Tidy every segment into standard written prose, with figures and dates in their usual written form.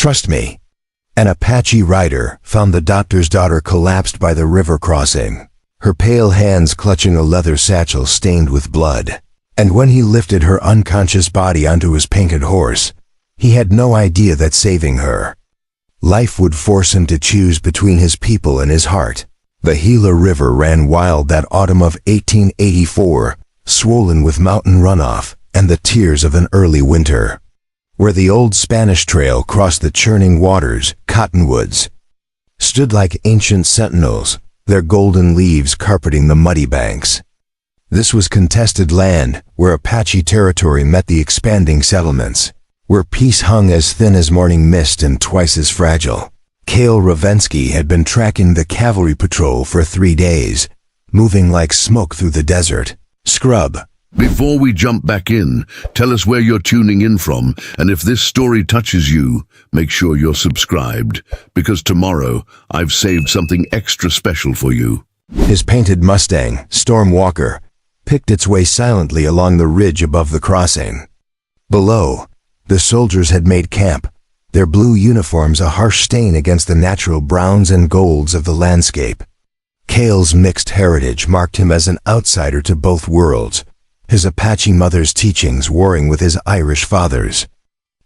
Trust me." An Apache rider found the doctor's daughter collapsed by the river crossing, her pale hands clutching a leather satchel stained with blood. And when he lifted her unconscious body onto his painted horse, he had no idea that saving her life would force him to choose between his people and his heart. The Gila River ran wild that autumn of 1884, swollen with mountain runoff and the tears of an early winter. Where the old Spanish trail crossed the churning waters, cottonwoods stood like ancient sentinels, their golden leaves carpeting the muddy banks. This was contested land, where Apache territory met the expanding settlements, where peace hung as thin as morning mist and twice as fragile. Cale Ravensky had been tracking the cavalry patrol for 3 days, moving like smoke through the desert. Scrub. Before we jump back in, tell us where you're tuning in from, and if this story touches you, make sure you're subscribed, because tomorrow I've saved something extra special for you. His painted Mustang, Storm Walker, picked its way silently along the ridge above the crossing. Below, the soldiers had made camp, their blue uniforms a harsh stain against the natural browns and golds of the landscape. Cale's mixed heritage marked him as an outsider to both worlds, his Apache mother's teachings warring with his Irish father's.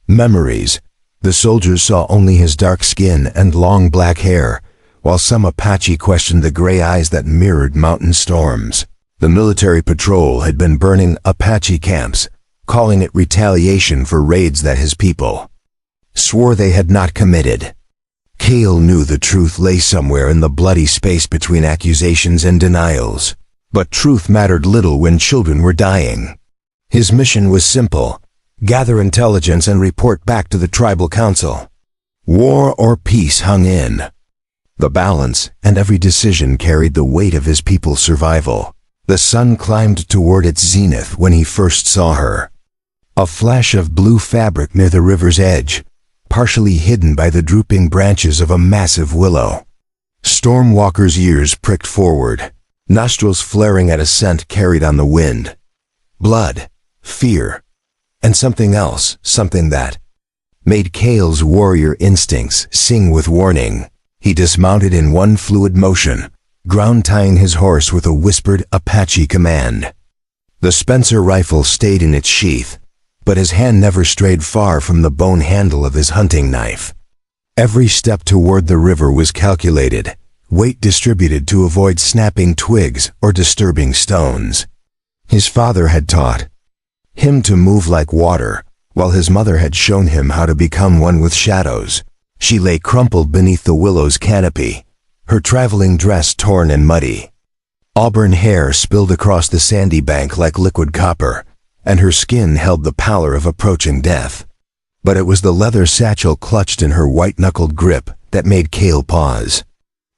Memories. The soldiers saw only his dark skin and long black hair, while some Apache questioned the gray eyes that mirrored mountain storms. The military patrol had been burning Apache camps, calling it retaliation for raids that his people swore they had not committed. Cale knew the truth lay somewhere in the bloody space between accusations and denials. But truth mattered little when children were dying. His mission was simple: gather intelligence and report back to the tribal council. War or peace hung in the balance, and every decision carried the weight of his people's survival. The sun climbed toward its zenith when he first saw her. A flash of blue fabric near the river's edge, partially hidden by the drooping branches of a massive willow. Stormwalker's ears pricked forward, nostrils flaring at a scent carried on the wind. Blood, fear, and something else, something that made Cale's warrior instincts sing with warning. He dismounted in one fluid motion, ground-tying his horse with a whispered Apache command. The Spencer rifle stayed in its sheath, but his hand never strayed far from the bone handle of his hunting knife. Every step toward the river was calculated, weight distributed to avoid snapping twigs or disturbing stones. His father had taught him to move like water, while his mother had shown him how to become one with shadows. She lay crumpled beneath the willow's canopy, her traveling dress torn and muddy. Auburn hair spilled across the sandy bank like liquid copper, and her skin held the pallor of approaching death. But it was the leather satchel clutched in her white-knuckled grip that made Cale pause.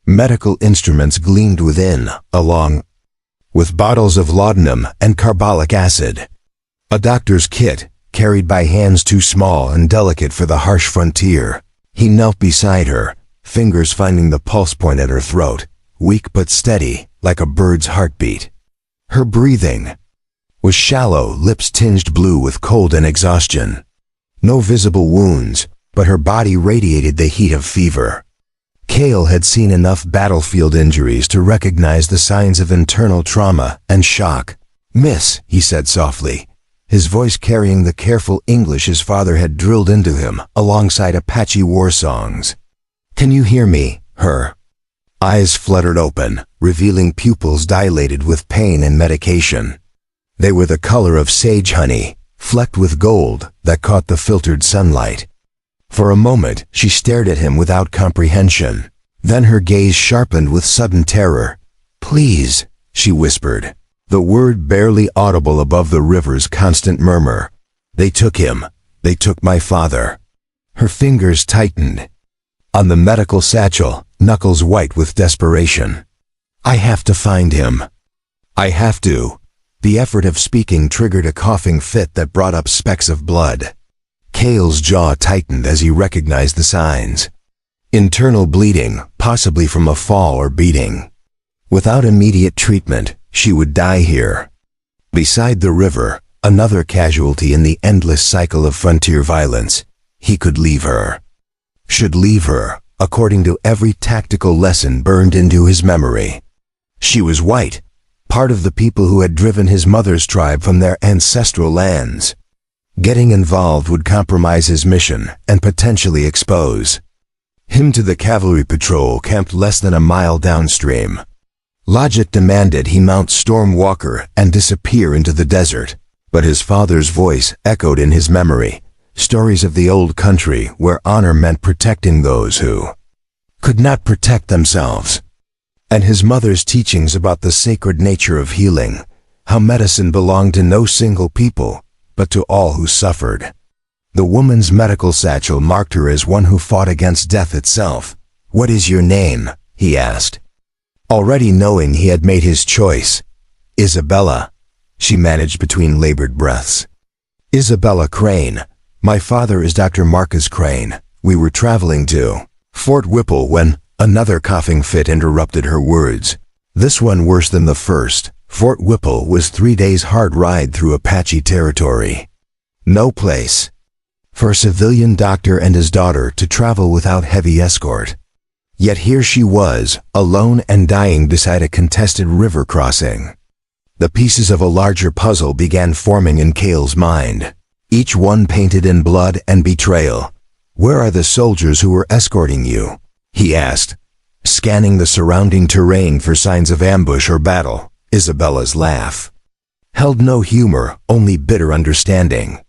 Medical instruments gleamed within, along with bottles of laudanum and carbolic acid. A doctor's kit, carried by hands too small and delicate for the harsh frontier. He knelt beside her, fingers finding the pulse point at her throat, weak but steady, like a bird's heartbeat. Her breathing was shallow, lips tinged blue with cold and exhaustion. No visible wounds, but her body radiated the heat of fever. Cale had seen enough battlefield injuries to recognize the signs of internal trauma and shock. "Miss," he said softly, his voice carrying the careful English his father had drilled into him alongside Apache war songs. "Can you hear me?" Her eyes fluttered open, revealing pupils dilated with pain and medication. They were the color of sage honey, flecked with gold that caught the filtered sunlight. For a moment, she stared at him without comprehension. Then her gaze sharpened with sudden terror. "Please," she whispered, the word barely audible above the river's constant murmur. "They took him. They took my father." Her fingers tightened on the medical satchel, knuckles white with desperation. "I have to find him. I have to." The effort of speaking triggered a coughing fit that brought up specks of blood. Cale's jaw tightened as he recognized the signs. Internal bleeding, possibly from a fall or beating. Without immediate treatment, she would die here. Beside the river, another casualty in the endless cycle of frontier violence. He could leave her should leave her, according to every tactical lesson burned into his memory. She was white, part of the people who had driven his mother's tribe from their ancestral lands. Getting involved would compromise his mission and potentially expose him to the cavalry patrol camped less than a mile downstream. Logic demanded he mount Stormwalker and disappear into the desert, but his father's voice echoed in his memory, stories of the old country where honor meant protecting those who could not protect themselves, and his mother's teachings about the sacred nature of healing, how medicine belonged to no single people, but to all who suffered. The woman's medical satchel marked her as one who fought against death itself. "What is your name?" he asked, already knowing he had made his choice. "Isabella," she managed between labored breaths. "Isabella Crane. My father is Dr. Marcus Crane. We were traveling to Fort Whipple when another coughing fit interrupted her words. This one worse than the first. Fort Whipple was 3 days' hard ride through Apache territory. No place for a civilian doctor and his daughter to travel without heavy escort. Yet here she was, alone and dying beside a contested river crossing. The pieces of a larger puzzle began forming in Cale's mind, each one painted in blood and betrayal. "Where are the soldiers who were escorting you?" he asked, scanning the surrounding terrain for signs of ambush or battle. Isabella's laugh held no humor, only bitter understanding.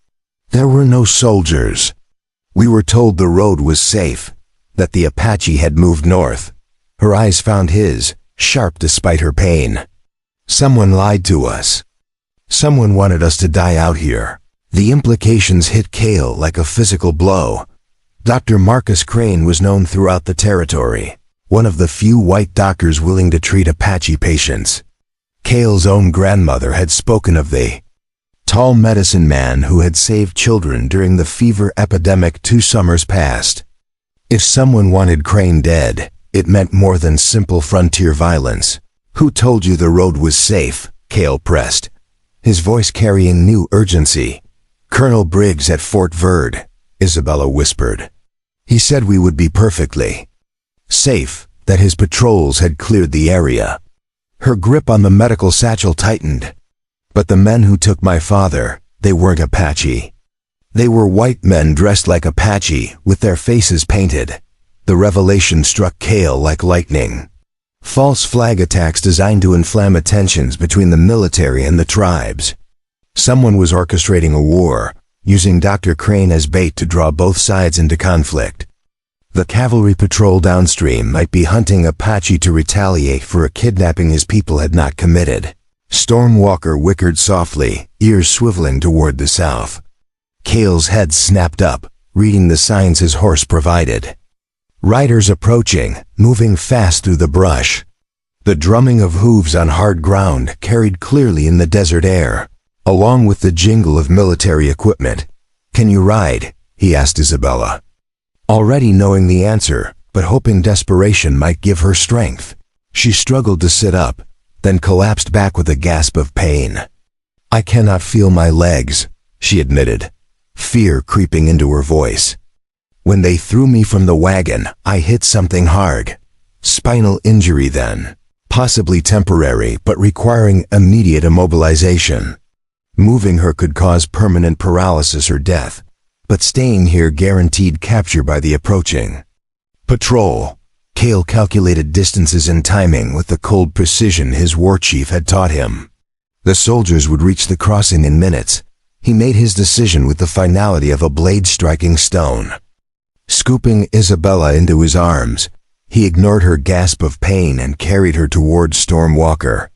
"There were no soldiers. We were told the road was safe, that the Apache had moved north." Her eyes found his, sharp despite her pain. "Someone lied to us. Someone wanted us to die out here." The implications hit Cale like a physical blow. Dr. Marcus Crane was known throughout the territory, one of the few white doctors willing to treat Apache patients. Cale's own grandmother had spoken of the tall medicine man who had saved children during the fever epidemic 2 summers past. If someone wanted Crane dead, it meant more than simple frontier violence. "Who told you the road was safe?" Cale pressed, his voice carrying new urgency. "Colonel Briggs at Fort Verde," Isabella whispered. "He said we would be perfectly safe, that his patrols had cleared the area." Her grip on the medical satchel tightened. "But the men who took my father, they weren't Apache. They were white men dressed like Apache, with their faces painted." The revelation struck Cale like lightning. False flag attacks designed to inflame tensions between the military and the tribes. Someone was orchestrating a war, using Dr. Crane as bait to draw both sides into conflict. The cavalry patrol downstream might be hunting Apache to retaliate for a kidnapping his people had not committed. Stormwalker whickered softly, ears swiveling toward the south. Cale's head snapped up, reading the signs his horse provided. Riders approaching, moving fast through the brush. The drumming of hooves on hard ground carried clearly in the desert air, along with the jingle of military equipment. "Can you ride?" he asked Isabella, already knowing the answer, but hoping desperation might give her strength. She struggled to sit up, then collapsed back with a gasp of pain. "I cannot feel my legs," she admitted, fear creeping into her voice. "When they threw me from the wagon, I hit something hard. Spinal injury then. Possibly temporary, but requiring immediate immobilization. Moving her could cause permanent paralysis or death, but staying here guaranteed capture by the approaching patrol." Cale calculated distances and timing with the cold precision his war chief had taught him. The soldiers would reach the crossing in minutes. He made his decision with the finality of a blade striking stone. Scooping Isabella into his arms, he ignored her gasp of pain and carried her towards Stormwalker.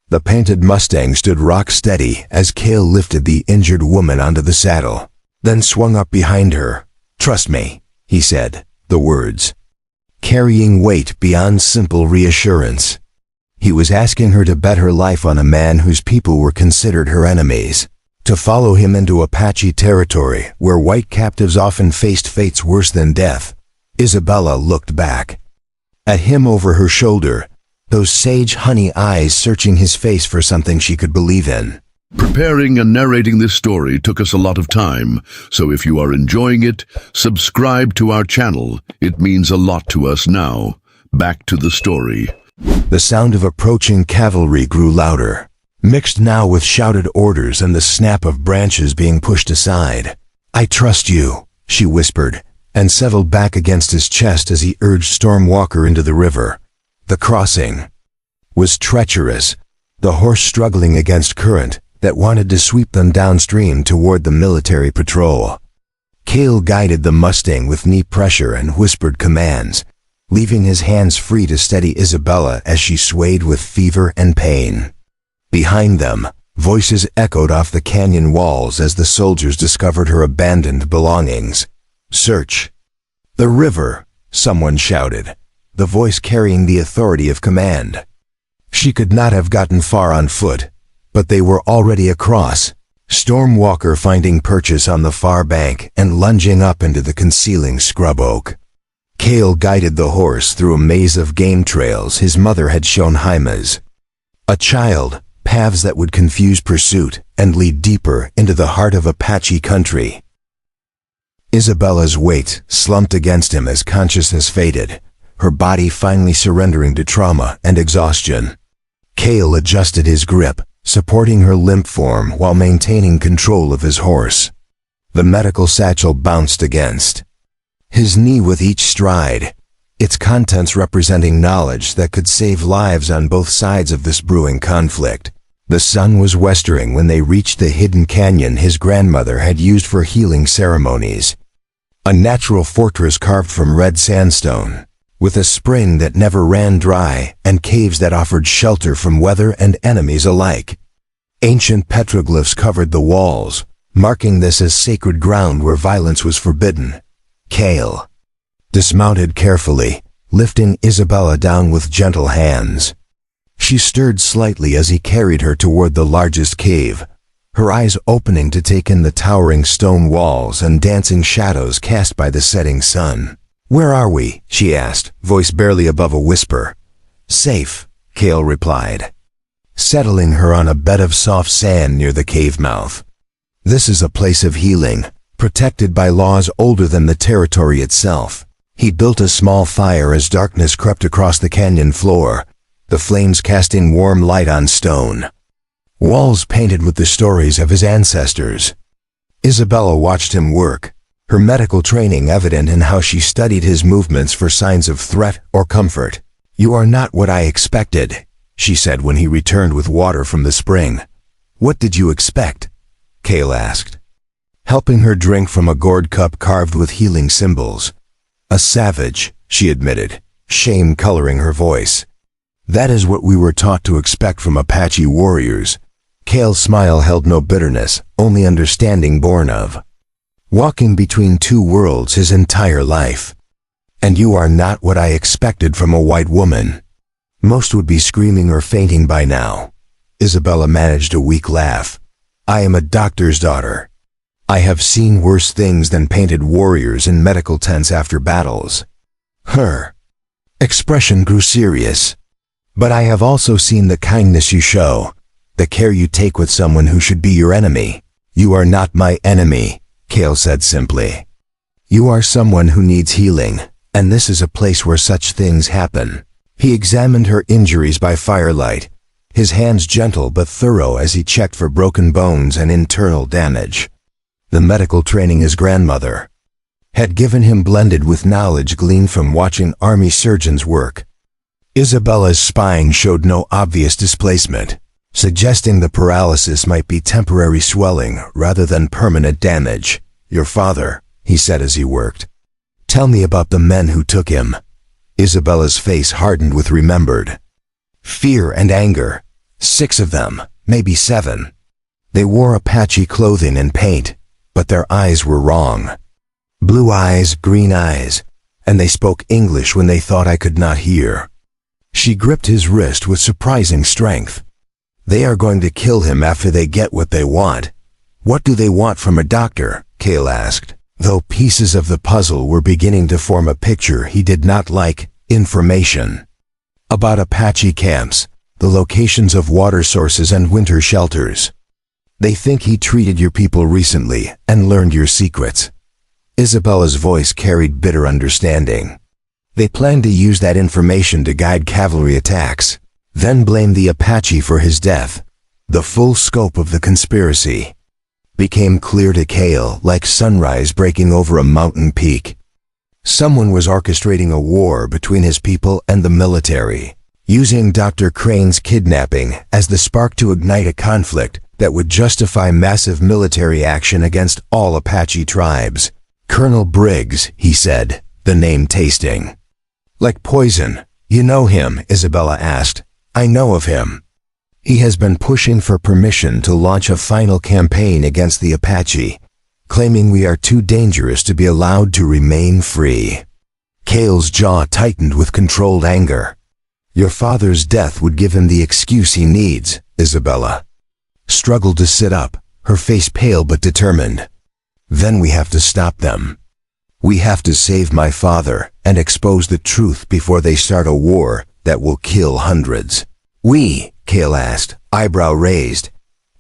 The painted Mustang stood rock steady as Cale lifted the injured woman onto the saddle, then swung up behind her. "Trust me," he said, the words carrying weight beyond simple reassurance. He was asking her to bet her life on a man whose people were considered her enemies, to follow him into Apache territory where white captives often faced fates worse than death. Isabella looked back at him over her shoulder, those sage honey eyes searching his face for something she could believe in. Preparing and narrating this story took us a lot of time, so if you are enjoying it, subscribe to our channel. It means a lot to us now. Back to the story. The sound of approaching cavalry grew louder, mixed now with shouted orders and the snap of branches being pushed aside. "I trust you," she whispered, and settled back against his chest as he urged Stormwalker into the river. The crossing was treacherous, the horse struggling against current that wanted to sweep them downstream toward the military patrol. Cale guided the Mustang with knee pressure and whispered commands, leaving his hands free to steady Isabella as she swayed with fever and pain. Behind them, voices echoed off the canyon walls as the soldiers discovered her abandoned belongings. "Search the river," someone shouted, the voice carrying the authority of command. She could not have gotten far on foot, but they were already across, Stormwalker finding purchase on the far bank and lunging up into the concealing scrub oak. Cale guided the horse through a maze of game trails his mother had shown Hymas. A child, paths that would confuse pursuit and lead deeper into the heart of Apache country. Isabella's weight slumped against him as consciousness faded, her body finally surrendering to trauma and exhaustion. Cale adjusted his grip, supporting her limp form while maintaining control of his horse. The medical satchel bounced against his knee with each stride, its contents representing knowledge that could save lives on both sides of this brewing conflict. The sun was westering when they reached the hidden canyon his grandmother had used for healing ceremonies. A natural fortress carved from red sandstone, with a spring that never ran dry and caves that offered shelter from weather and enemies alike. Ancient petroglyphs covered the walls, marking this as sacred ground where violence was forbidden. Cale dismounted carefully, lifting Isabella down with gentle hands. She stirred slightly as he carried her toward the largest cave, her eyes opening to take in the towering stone walls and dancing shadows cast by the setting sun. "Where are we?" she asked, voice barely above a whisper. "Safe," Cale replied, settling her on a bed of soft sand near the cave mouth. "This is a place of healing, protected by laws older than the territory itself." He built a small fire as darkness crept across the canyon floor, the flames casting warm light on stone. Walls painted with the stories of his ancestors. Isabella watched him work, her medical training evident in how she studied his movements for signs of threat or comfort. "You are not what I expected," she said when he returned with water from the spring. "What did you expect?" Cale asked, helping her drink from a gourd cup carved with healing symbols. "A savage," she admitted, shame coloring her voice. "That is what we were taught to expect from Apache warriors." Cale's smile held no bitterness, only understanding born of walking between two worlds his entire life. "And you are not what I expected from a white woman. Most would be screaming or fainting by now." Isabella managed a weak laugh. "I am a doctor's daughter. I have seen worse things than painted warriors in medical tents after battles." Her expression grew serious. "But I have also seen the kindness you show, the care you take with someone who should be your enemy." "You are not my enemy," Cale said simply. "You are someone who needs healing, and this is a place where such things happen." He examined her injuries by firelight, his hands gentle but thorough as he checked for broken bones and internal damage. The medical training his grandmother had given him blended with knowledge gleaned from watching army surgeons work. Isabella's spine showed no obvious displacement, suggesting the paralysis might be temporary swelling rather than permanent damage. "Your father," he said as he worked. "Tell me about the men who took him." Isabella's face hardened with remembered fear and anger. 6 of them, maybe 7. They wore Apache clothing and paint, but their eyes were wrong. Blue eyes, green eyes, and they spoke English when they thought I could not hear. She gripped his wrist with surprising strength. "They are going to kill him after they get what they want." "What do they want from a doctor?" Cale asked, though pieces of the puzzle were beginning to form a picture he did not like. Information about Apache camps, the locations of water sources and winter shelters. They think he treated your people recently and learned your secrets. Isabella's voice carried bitter understanding. They plan to use that information to guide cavalry attacks, then blame the Apache for his death. The full scope of the conspiracy became clear to Cale like sunrise breaking over a mountain peak. Someone was orchestrating a war between his people and the military, using Dr. Crane's kidnapping as the spark to ignite a conflict that would justify massive military action against all Apache tribes. Colonel Briggs, he said, the name tasting like poison. You know him? Isabella asked. I know of him. He has been pushing for permission to launch a final campaign against the Apache, claiming we are too dangerous to be allowed to remain free. Cale's jaw tightened with controlled anger. Your father's death would give him the excuse he needs. Isabella struggled to sit up, her face pale but determined. Then we have to stop them. We have to save my father and expose the truth before they start a war that will kill hundreds. We? Cale asked, eyebrow raised.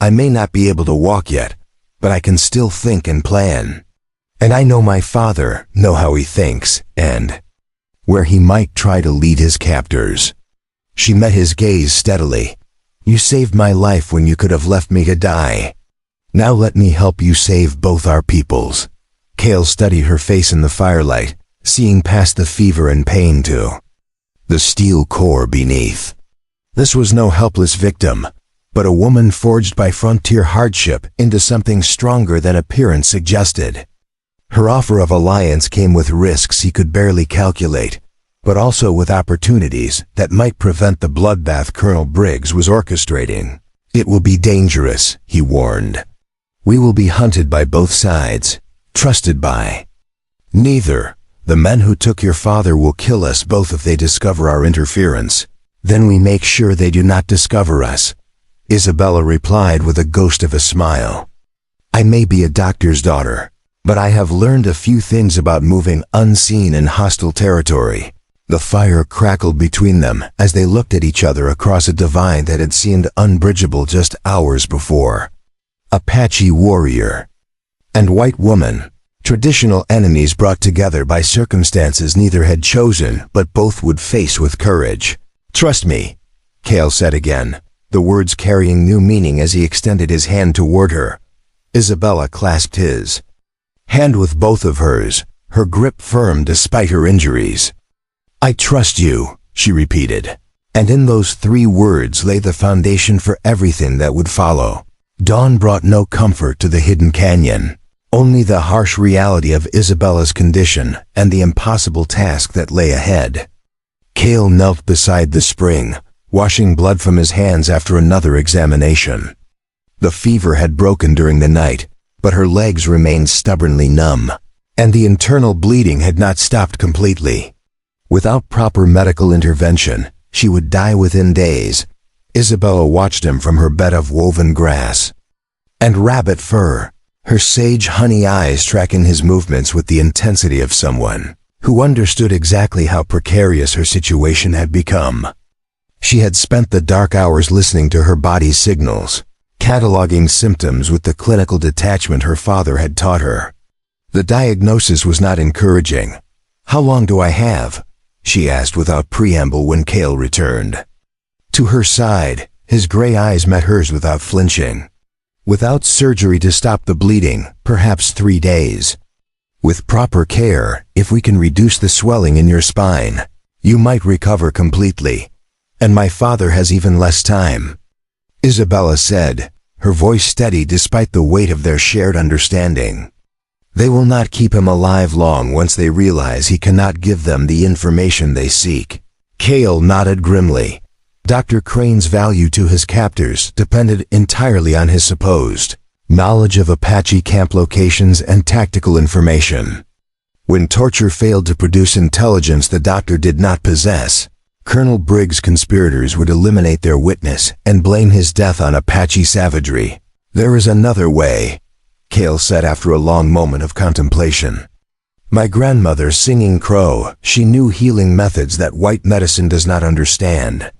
I may not be able to walk yet, but I can still think and plan. And I know my father, know how he thinks, and where he might try to lead his captors. She met his gaze steadily. You saved my life when you could have left me to die. Now let me help you save both our peoples. Cale studied her face in the firelight, seeing past the fever and pain to the steel core beneath. This was no helpless victim, but a woman forged by frontier hardship into something stronger than appearance suggested. Her offer of alliance came with risks he could barely calculate, but also with opportunities that might prevent the bloodbath Colonel Briggs was orchestrating. It will be dangerous, he warned. We will be hunted by both sides, trusted by neither. The men who took your father will kill us both if they discover our interference. Then we make sure they do not discover us. Isabella replied with a ghost of a smile. I may be a doctor's daughter, but I have learned a few things about moving unseen in hostile territory. The fire crackled between them as they looked at each other across a divide that had seemed unbridgeable just hours before. Apache warrior and white woman, traditional enemies brought together by circumstances neither had chosen but both would face with courage. Trust me, Cale said again, the words carrying new meaning as he extended his hand toward her. Isabella clasped his hand with both of hers, her grip firm despite her injuries. I trust you, she repeated, and in those 3 words lay the foundation for everything that would follow. Dawn brought no comfort to the hidden canyon, only the harsh reality of Isabella's condition and the impossible task that lay ahead. Cale knelt beside the spring, washing blood from his hands after another examination. The fever had broken during the night, but her legs remained stubbornly numb, and the internal bleeding had not stopped completely. Without proper medical intervention, she would die within days. Isabella watched him from her bed of woven grass and rabbit fur, her sage honey eyes tracking his movements with the intensity of someone who understood exactly how precarious her situation had become. She had spent the dark hours listening to her body's signals, cataloging symptoms with the clinical detachment her father had taught her. The diagnosis was not encouraging. How long do I have? She asked without preamble when Cale returned. To her side, his gray eyes met hers without flinching. Without surgery to stop the bleeding, perhaps 3 days. With proper care, if we can reduce the swelling in your spine, you might recover completely. And my father has even less time. Isabella said, her voice steady despite the weight of their shared understanding. They will not keep him alive long once they realize he cannot give them the information they seek. Cale nodded grimly. Dr. Crane's value to his captors depended entirely on his supposed knowledge of Apache camp locations and tactical information. When torture failed to produce intelligence the doctor did not possess, Colonel Briggs' conspirators would eliminate their witness and blame his death on Apache savagery. There is another way, Cale said after a long moment of contemplation. My grandmother singing crow, she knew healing methods that white medicine does not understand.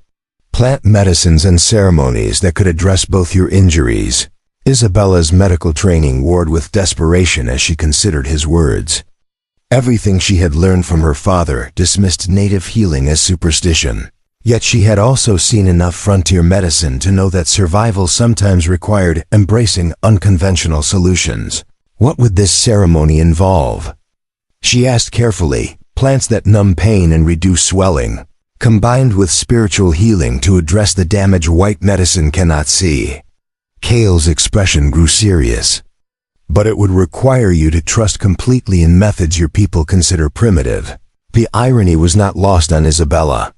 Plant medicines and ceremonies that could address both your injuries Isabella's medical training warred with desperation as she considered his words. Everything she had learned from her father dismissed native healing as superstition. Yet she had also seen enough frontier medicine to know that survival sometimes required embracing unconventional solutions. What would this ceremony involve? She asked carefully. Plants that numb pain and reduce swelling, combined with spiritual healing to address the damage white medicine cannot see. Kale's expression grew serious. But it would require you to trust completely in methods your people consider primitive. The irony was not lost on Isabella.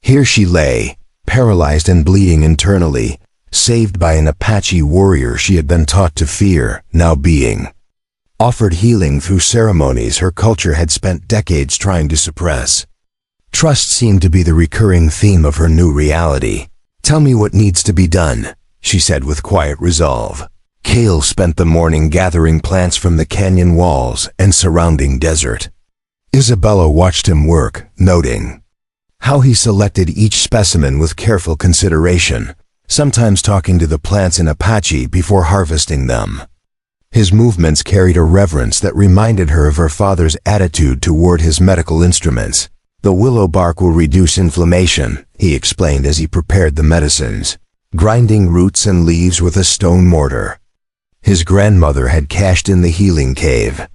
Here she lay, paralyzed and bleeding internally, saved by an Apache warrior she had been taught to fear, now being offered healing through ceremonies her culture had spent decades trying to suppress. Trust seemed to be the recurring theme of her new reality. "Tell me what needs to be done," she said with quiet resolve. Kale spent the morning gathering plants from the canyon walls and surrounding desert. Isabella watched him work, noting how he selected each specimen with careful consideration, sometimes talking to the plants in Apache before harvesting them. His movements carried a reverence that reminded her of her father's attitude toward his medical instruments. "The willow bark will reduce inflammation," he explained as he prepared the medicines, grinding roots and leaves with a stone mortar. His grandmother had cached in the healing cave.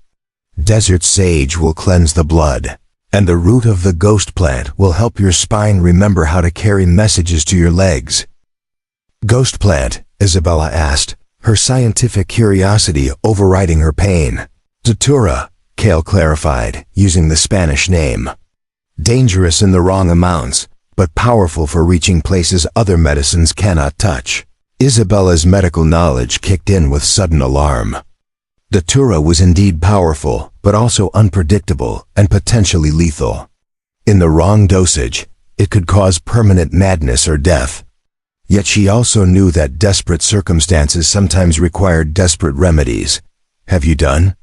"Desert sage will cleanse the blood, and the root of the ghost plant will help your spine remember how to carry messages to your legs." "Ghost plant?" Isabella asked, her scientific curiosity overriding her pain. "Datura," Kale clarified, using the Spanish name. "Dangerous in the wrong amounts, but powerful for reaching places other medicines cannot touch." Isabella's medical knowledge kicked in with sudden alarm. Datura was indeed powerful, but also unpredictable and potentially lethal. In the wrong dosage, it could cause permanent madness or death. Yet she also knew that desperate circumstances sometimes required desperate remedies. "Have you done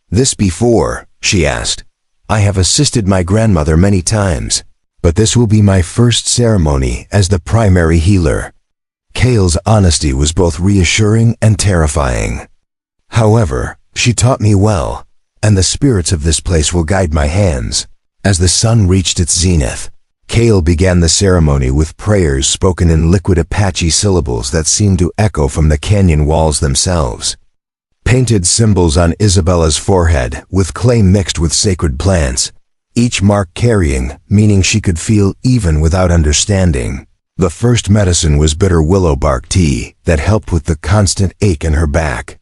this before?" she asked. "I have assisted my grandmother many times, but this will be my first ceremony as the primary healer." Kale's honesty was both reassuring and terrifying. "However, she taught me well, and the spirits of this place will guide my hands." As the sun reached its zenith, Kale began the ceremony with prayers spoken in liquid Apache syllables that seemed to echo from the canyon walls themselves. Painted symbols on Isabella's forehead with clay mixed with sacred plants, each mark carrying meaning she could feel even without understanding. The first medicine was bitter willow bark tea that helped with the constant ache in her back.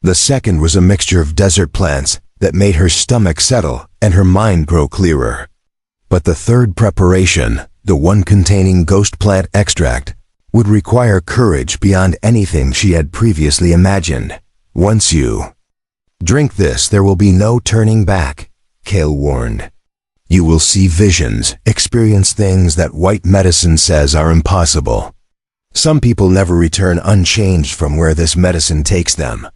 The second was a mixture of desert plants that made her stomach settle and her mind grow clearer. But the third preparation, the one containing ghost plant extract, would require courage beyond anything she had previously imagined. "Once you drink this, there will be no turning back," Kale warned. "You will see visions, experience things that white medicine says are impossible. Some people never return unchanged from where this medicine takes them."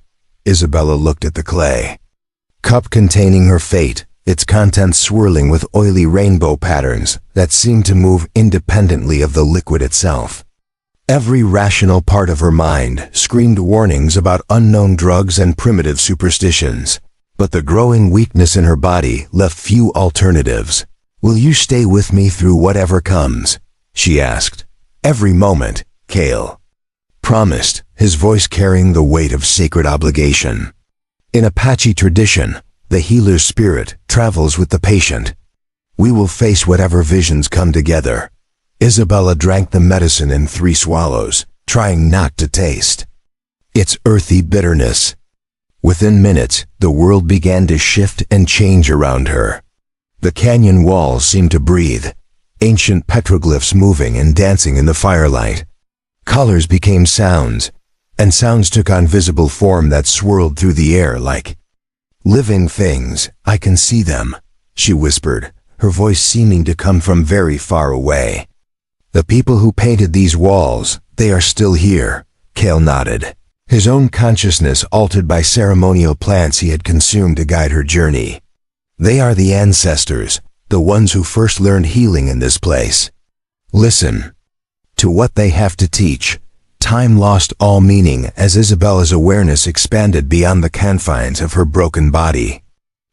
Isabella looked at the clay cup containing her fate, its contents swirling with oily rainbow patterns that seemed to move independently of the liquid itself. Every rational part of her mind screamed warnings about unknown drugs and primitive superstitions, but the growing weakness in her body left few alternatives. "Will you stay with me through whatever comes?" she asked. "Every moment," Kale promised, his voice carrying the weight of sacred obligation. In Apache tradition, the healer's spirit travels with the patient. "We will face whatever visions come together." Isabella drank the medicine in 3 swallows, trying not to taste its earthy bitterness. Within minutes, the world began to shift and change around her. The canyon walls seemed to breathe, ancient petroglyphs moving and dancing in the firelight. Colors became sounds, and sounds took on visible form that swirled through the air like living things. "I can see them," she whispered, her voice seeming to come from very far away. "The people who painted these walls, they are still here," Kale nodded, his own consciousness altered by ceremonial plants he had consumed to guide her journey. "They are the ancestors, the ones who first learned healing in this place. Listen to what they have to teach." Time lost all meaning as Isabella's awareness expanded beyond the confines of her broken body.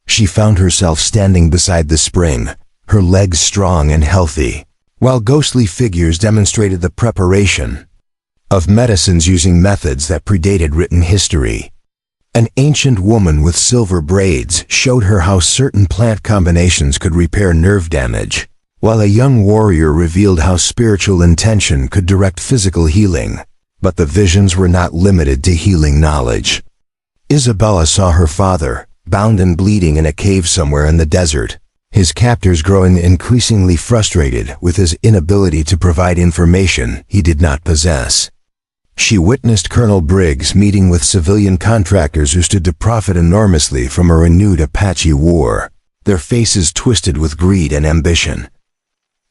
She found herself standing beside the spring, her legs strong and healthy, while ghostly figures demonstrated the preparation of medicines using methods that predated written history. An ancient woman with silver braids showed her how certain plant combinations could repair nerve damage, while a young warrior revealed how spiritual intention could direct physical healing. But the visions were not limited to healing knowledge. Isabella saw her father, bound and bleeding in a cave somewhere in the desert, his captors growing increasingly frustrated with his inability to provide information he did not possess. She witnessed Colonel Briggs meeting with civilian contractors who stood to profit enormously from a renewed Apache war, their faces twisted with greed and ambition.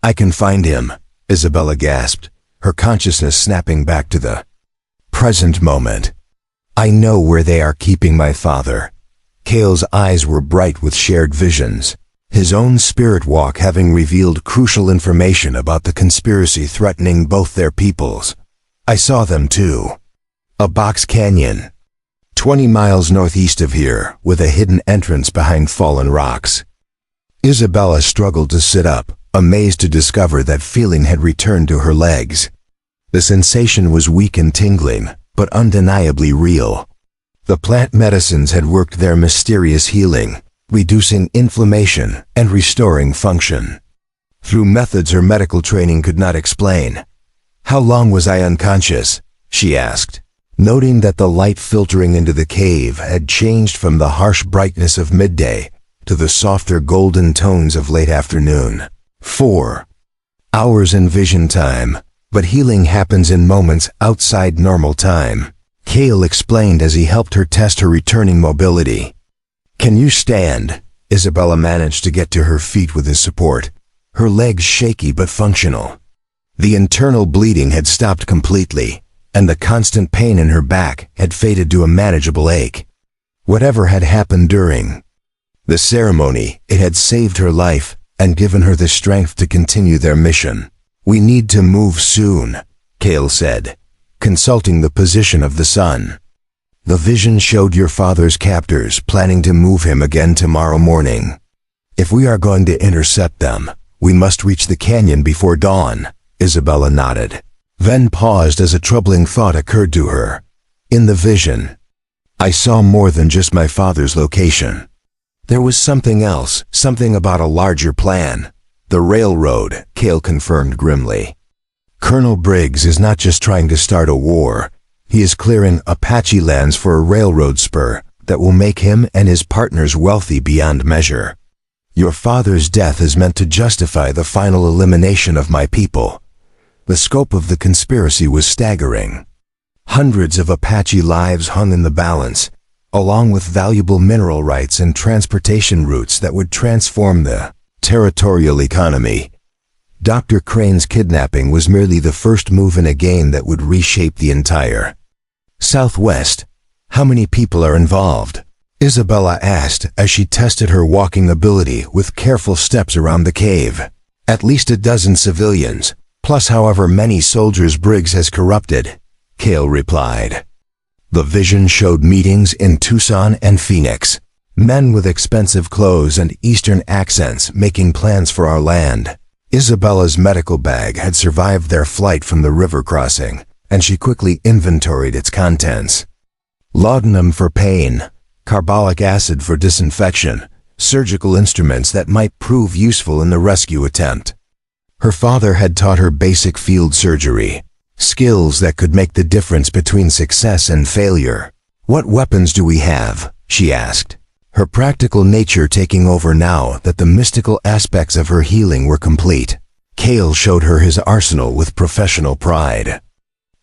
"I can find him," Isabella gasped, her consciousness snapping back to the present moment. "I know where they are keeping my father." Cale's eyes were bright with shared visions, his own spirit walk having revealed crucial information about the conspiracy threatening both their peoples. "I saw them too. A box canyon, 20 miles northeast of here, with a hidden entrance behind fallen rocks." Isabella struggled to sit up, amazed to discover that feeling had returned to her legs. The sensation was weak and tingling, but undeniably real. The plant medicines had worked their mysterious healing, reducing inflammation and restoring function, through methods her medical training could not explain. "How long was I unconscious?" she asked, noting that the light filtering into the cave had changed from the harsh brightness of midday to the softer golden tones of late afternoon. 4 hours in vision time, but healing happens in moments outside normal time, Cale explained as he helped her test her returning mobility. "Can you stand?" Isabella managed to get to her feet with his support, her legs shaky but functional. The internal bleeding had stopped completely, and the constant pain in her back had faded to a manageable ache. Whatever had happened during the ceremony, it had saved her life and given her the strength to continue their mission. "We need to move soon," Cale said, consulting the position of the sun. "The vision showed your father's captors planning to move him again tomorrow morning. If we are going to intercept them, we must reach the canyon before dawn." Isabella nodded, then paused as a troubling thought occurred to her. In the vision, I saw more than just my father's location. There was something else, something about a larger plan. "The railroad," Cale confirmed grimly. "Colonel Briggs is not just trying to start a war. He is clearing Apache lands for a railroad spur that will make him and his partners wealthy beyond measure. Your father's death is meant to justify the final elimination of my people." The scope of the conspiracy was staggering. Hundreds of Apache lives hung in the balance, along with valuable mineral rights and transportation routes that would transform the territorial economy. Dr. Crane's kidnapping was merely the first move in a game that would reshape the entire Southwest. "How many people are involved?" Isabella asked as she tested her walking ability with careful steps around the cave. "At least a dozen civilians, plus however many soldiers Briggs has corrupted," Cale replied. The vision showed meetings in Tucson and Phoenix, men with expensive clothes and Eastern accents making plans for our land. Isabella's medical bag had survived their flight from the river crossing, and she quickly inventoried its contents. Laudanum for pain, carbolic acid for disinfection, surgical instruments that might prove useful in the rescue attempt. Her father had taught her basic field surgery, skills that could make the difference between success and failure. "What weapons do we have?" she asked, her practical nature taking over now that the mystical aspects of her healing were complete. Cale showed her his arsenal with professional pride.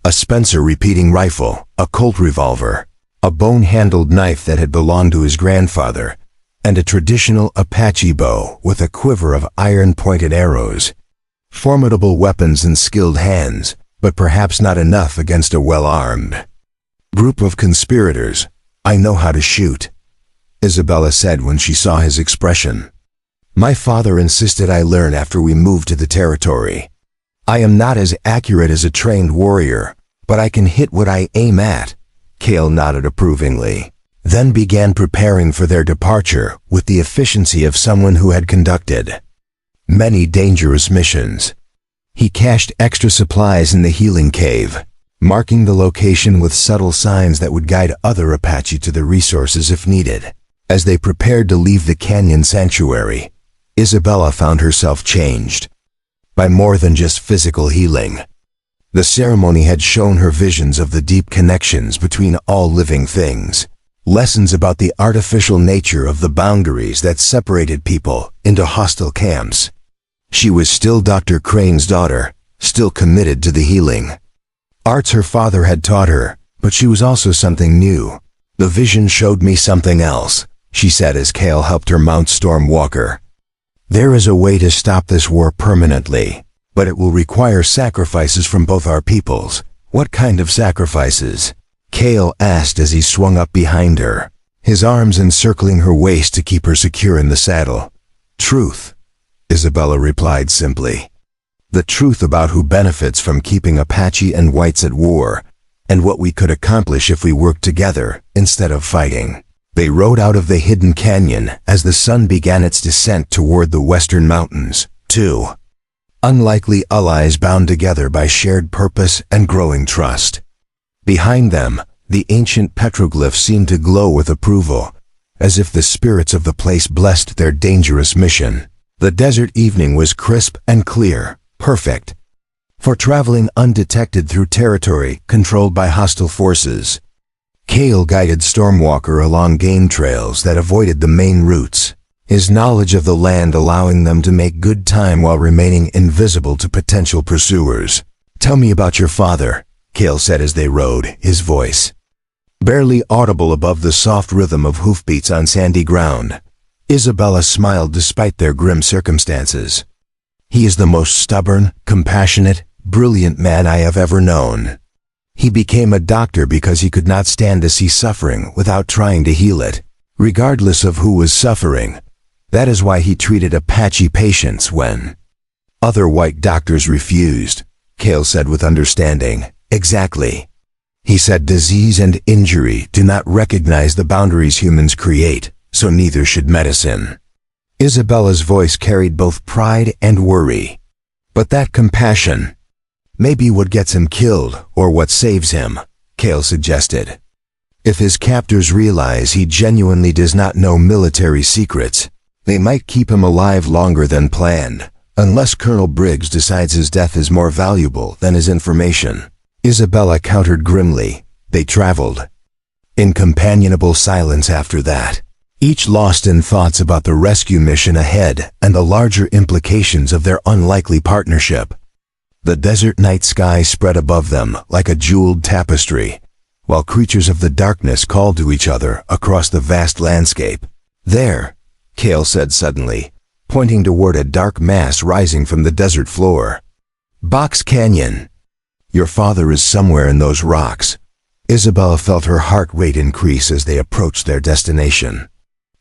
A Spencer repeating rifle, a Colt revolver, a bone-handled knife that had belonged to his grandfather, and a traditional Apache bow with a quiver of iron-pointed arrows. Formidable weapons in skilled hands, but perhaps not enough against a well-armed group of conspirators. "I know how to shoot," Isabella said when she saw his expression. "My father insisted I learn after we moved to the territory. I am not as accurate as a trained warrior, But I can hit what I aim at. Cale nodded approvingly, then began preparing for their departure with the efficiency of someone who had conducted many dangerous missions. He cached extra supplies in the healing cave, marking the location with subtle signs that would guide other Apache to the resources if needed. As they prepared to leave the canyon sanctuary, Isabella found herself changed by more than just physical healing. The ceremony had shown her visions of the deep connections between all living things, lessons about the artificial nature of the boundaries that separated people into hostile camps. She was still Dr. Crane's daughter, still committed to the healing arts her father had taught her, but she was also something new. The vision showed me something else, she said as Cale helped her mount Stormwalker. There is a way to stop this war permanently, but it will require sacrifices from both our peoples. What kind of sacrifices? Cale asked as he swung up behind her, his arms encircling her waist to keep her secure in the saddle. Truth, Isabella replied simply. The truth about who benefits from keeping Apache and whites at war, and what we could accomplish if we worked together instead of fighting. They rode out of the hidden canyon as the sun began its descent toward the western mountains. Two unlikely allies bound together by shared purpose and growing trust. Behind them, the ancient petroglyphs seemed to glow with approval, as if the spirits of the place blessed their dangerous mission. The desert evening was crisp and clear, perfect for traveling undetected through territory controlled by hostile forces. Cale guided Stormwalker along game trails that avoided the main routes, his knowledge of the land allowing them to make good time while remaining invisible to potential pursuers. Tell me about your father, Cale said as they rode, his voice barely audible above the soft rhythm of hoofbeats on sandy ground. Isabella smiled despite their grim circumstances. He is the most stubborn, compassionate, brilliant man I have ever known. He became a doctor because he could not stand to see suffering without trying to heal it, regardless of who was suffering. That is why he treated Apache patients when other white doctors refused, Cale said with understanding. Exactly. He said disease and injury do not recognize the boundaries humans create, so neither should medicine. Isabella's voice carried both pride and worry. But that compassion may be what gets him killed or what saves him, Cale suggested. If his captors realize he genuinely does not know military secrets, they might keep him alive longer than planned, unless Colonel Briggs decides his death is more valuable than his information. Isabella countered grimly. They traveled in companionable silence after that, each lost in thoughts about the rescue mission ahead and the larger implications of their unlikely partnership. The desert night sky spread above them like a jeweled tapestry, while creatures of the darkness called to each other across the vast landscape. There, Cale said suddenly, pointing toward a dark mass rising from the desert floor. Box Canyon. Your father is somewhere in those rocks. Isabella felt her heart rate increase as they approached their destination.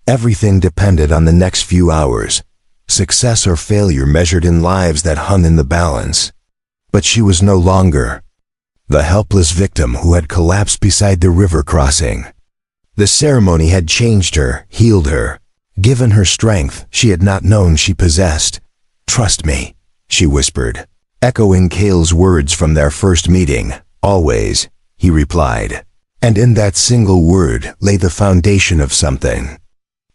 Everything depended on the next few hours, success or failure measured in lives that hung in the balance. But she was no longer the helpless victim who had collapsed beside the river crossing. The ceremony had changed her, healed her, given her strength she had not known she possessed. Trust me, she whispered, echoing Cale's words from their first meeting. Always, he replied. And in that single word lay the foundation of something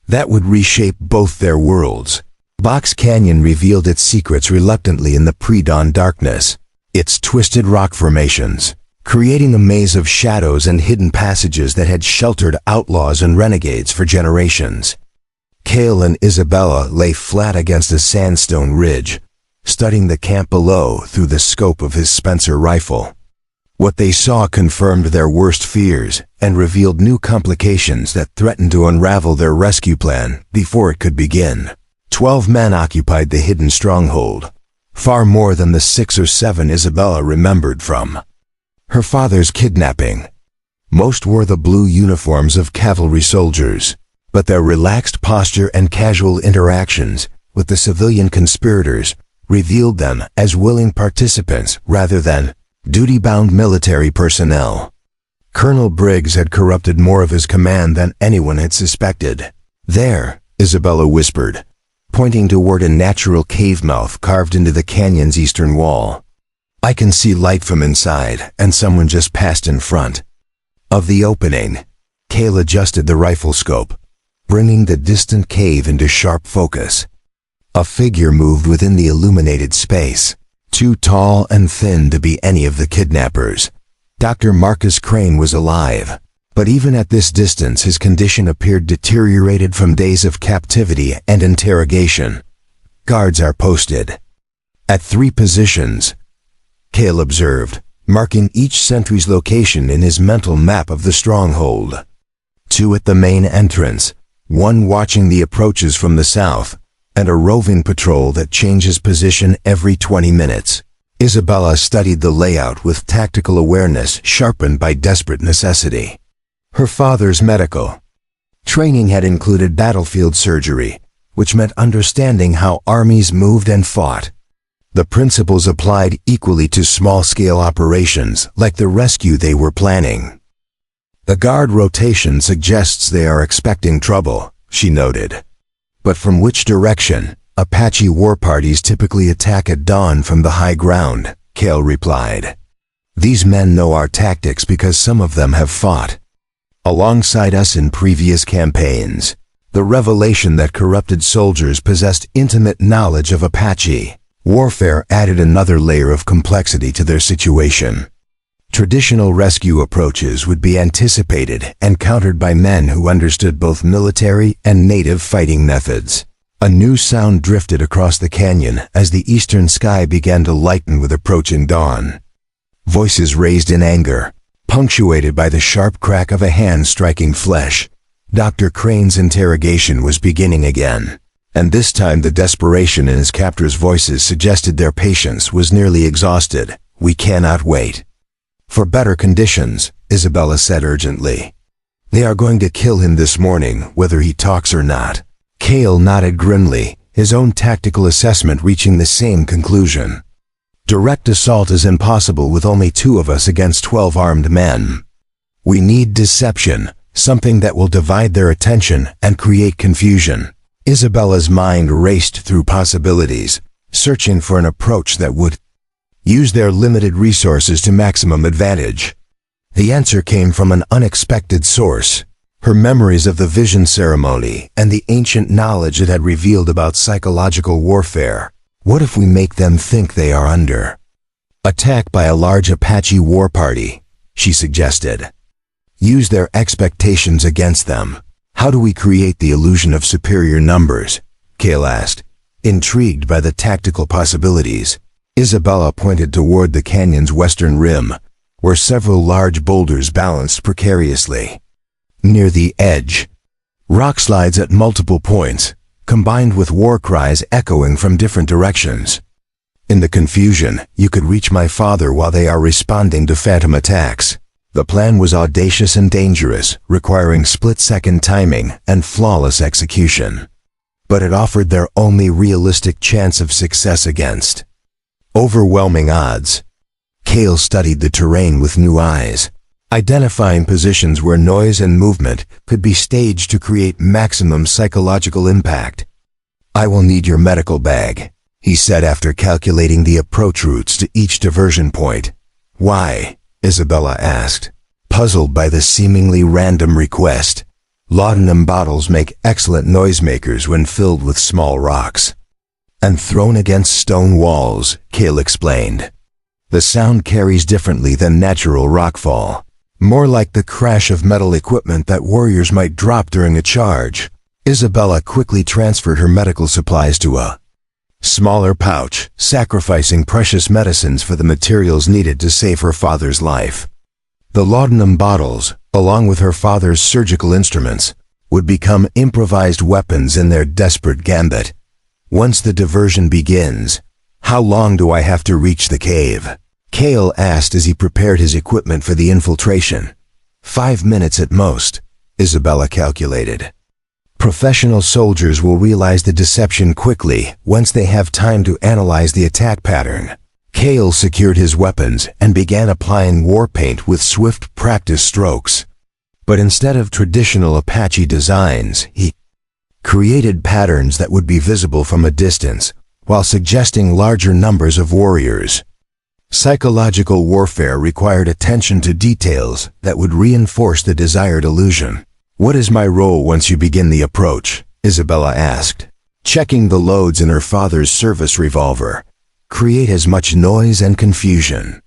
that would reshape both their worlds. Box Canyon revealed its secrets reluctantly in the pre-dawn darkness, its twisted rock formations, creating a maze of shadows and hidden passages that had sheltered outlaws and renegades for generations. Cale and Isabella lay flat against a sandstone ridge, studying the camp below through the scope of his Spencer rifle. What they saw confirmed their worst fears and revealed new complications that threatened to unravel their rescue plan before it could begin. 12 men occupied the hidden stronghold, far more than the 6 or 7 Isabella remembered from her father's kidnapping. Most wore the blue uniforms of cavalry soldiers, but their relaxed posture and casual interactions with the civilian conspirators revealed them as willing participants rather than duty-bound military personnel. Colonel Briggs had corrupted more of his command than anyone had suspected. "There," Isabella whispered, pointing toward a natural cave mouth carved into the canyon's eastern wall. "I can see light from inside, and someone just passed in front." Of the opening, Cale adjusted the rifle scope, bringing the distant cave into sharp focus. A figure moved within the illuminated space, too tall and thin to be any of the kidnappers. Dr. Marcus Crane was alive, but even at this distance his condition appeared deteriorated from days of captivity and interrogation. "Guards are posted at 3 positions," Cale observed, marking each sentry's location in his mental map of the stronghold. 2 at the main entrance, 1 watching the approaches from the south, and a roving patrol that changes position every 20 minutes. Isabella studied the layout with tactical awareness sharpened by desperate necessity. Her father's medical training had included battlefield surgery, which meant understanding how armies moved and fought. The principles applied equally to small-scale operations like the rescue they were planning. "The guard rotation suggests they are expecting trouble," she noted. "But from which direction? Apache war parties typically attack at dawn from the high ground," Cale replied. "These men know our tactics because some of them have fought alongside us in previous campaigns." The revelation that corrupted soldiers possessed intimate knowledge of Apache warfare added another layer of complexity to their situation. Traditional rescue approaches would be anticipated and countered by men who understood both military and native fighting methods. A new sound drifted across the canyon as the eastern sky began to lighten with approaching dawn. Voices raised in anger, punctuated by the sharp crack of a hand striking flesh. Dr. Crane's interrogation was beginning again, and this time the desperation in his captor's voices suggested their patience was nearly exhausted. "We cannot wait for better conditions," Isabella said urgently. "They are going to kill him this morning, whether he talks or not." Cale nodded grimly, his own tactical assessment reaching the same conclusion. "Direct assault is impossible with only 2 of us against 12 armed men. We need deception, something that will divide their attention and create confusion." Isabella's mind raced through possibilities, searching for an approach that would use their limited resources to maximum advantage. The answer came from an unexpected source: her memories of the vision ceremony and the ancient knowledge it had revealed about psychological warfare. "What if we make them think they are under attack by a large Apache war party?" she suggested. "Use their expectations against them." "How do we create the illusion of superior numbers?" Cale asked, intrigued by the tactical possibilities. Isabella pointed toward the canyon's western rim, where several large boulders balanced precariously. Near the edge, rock slides at multiple points, combined with war cries echoing from different directions. "In the confusion, you could reach my father while they are responding to phantom attacks." The plan was audacious and dangerous, requiring split-second timing and flawless execution. But it offered their only realistic chance of success against overwhelming odds. Cale studied the terrain with new eyes, identifying positions where noise and movement could be staged to create maximum psychological impact. "I will need your medical bag," he said after calculating the approach routes to each diversion point. "Why?" Isabella asked, puzzled by the seemingly random request. "Laudanum bottles make excellent noisemakers when filled with small rocks and thrown against stone walls," Cale explained. "The sound carries differently than natural rockfall, more like the crash of metal equipment that warriors might drop during a charge." Isabella quickly transferred her medical supplies to a smaller pouch, sacrificing precious medicines for the materials needed to save her father's life. The laudanum bottles, along with her father's surgical instruments, would become improvised weapons in their desperate gambit. "Once the diversion begins, how long do I have to reach the cave?" Cale asked as he prepared his equipment for the infiltration. 5 minutes at most, Isabella calculated. Professional soldiers will realize the deception quickly once they have time to analyze the attack pattern. Kale secured his weapons and began applying war paint with swift practice strokes. But instead of traditional Apache designs, he created patterns that would be visible from a distance, while suggesting larger numbers of warriors. Psychological warfare required attention to details that would reinforce the desired illusion. "What is my role once you begin the approach?" Isabella asked, checking the loads in her father's service revolver. "Create as much noise and confusion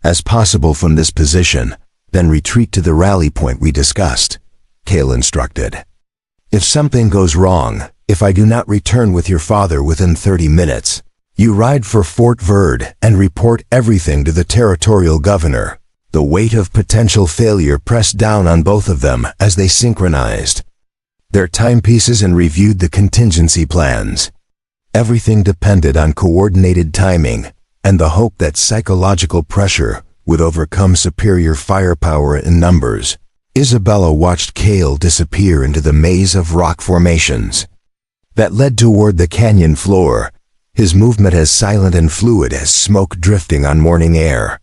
as possible from this position, then retreat to the rally point we discussed," Kale instructed. "If something goes wrong, if I do not return with your father within 30 minutes, you ride for Fort Verde and report everything to the territorial governor." The weight of potential failure pressed down on both of them as they synchronized their timepieces and reviewed the contingency plans. Everything depended on coordinated timing and the hope that psychological pressure would overcome superior firepower in numbers. Isabella watched Kale disappear into the maze of rock formations that led toward the canyon floor, his movement as silent and fluid as smoke drifting on morning air.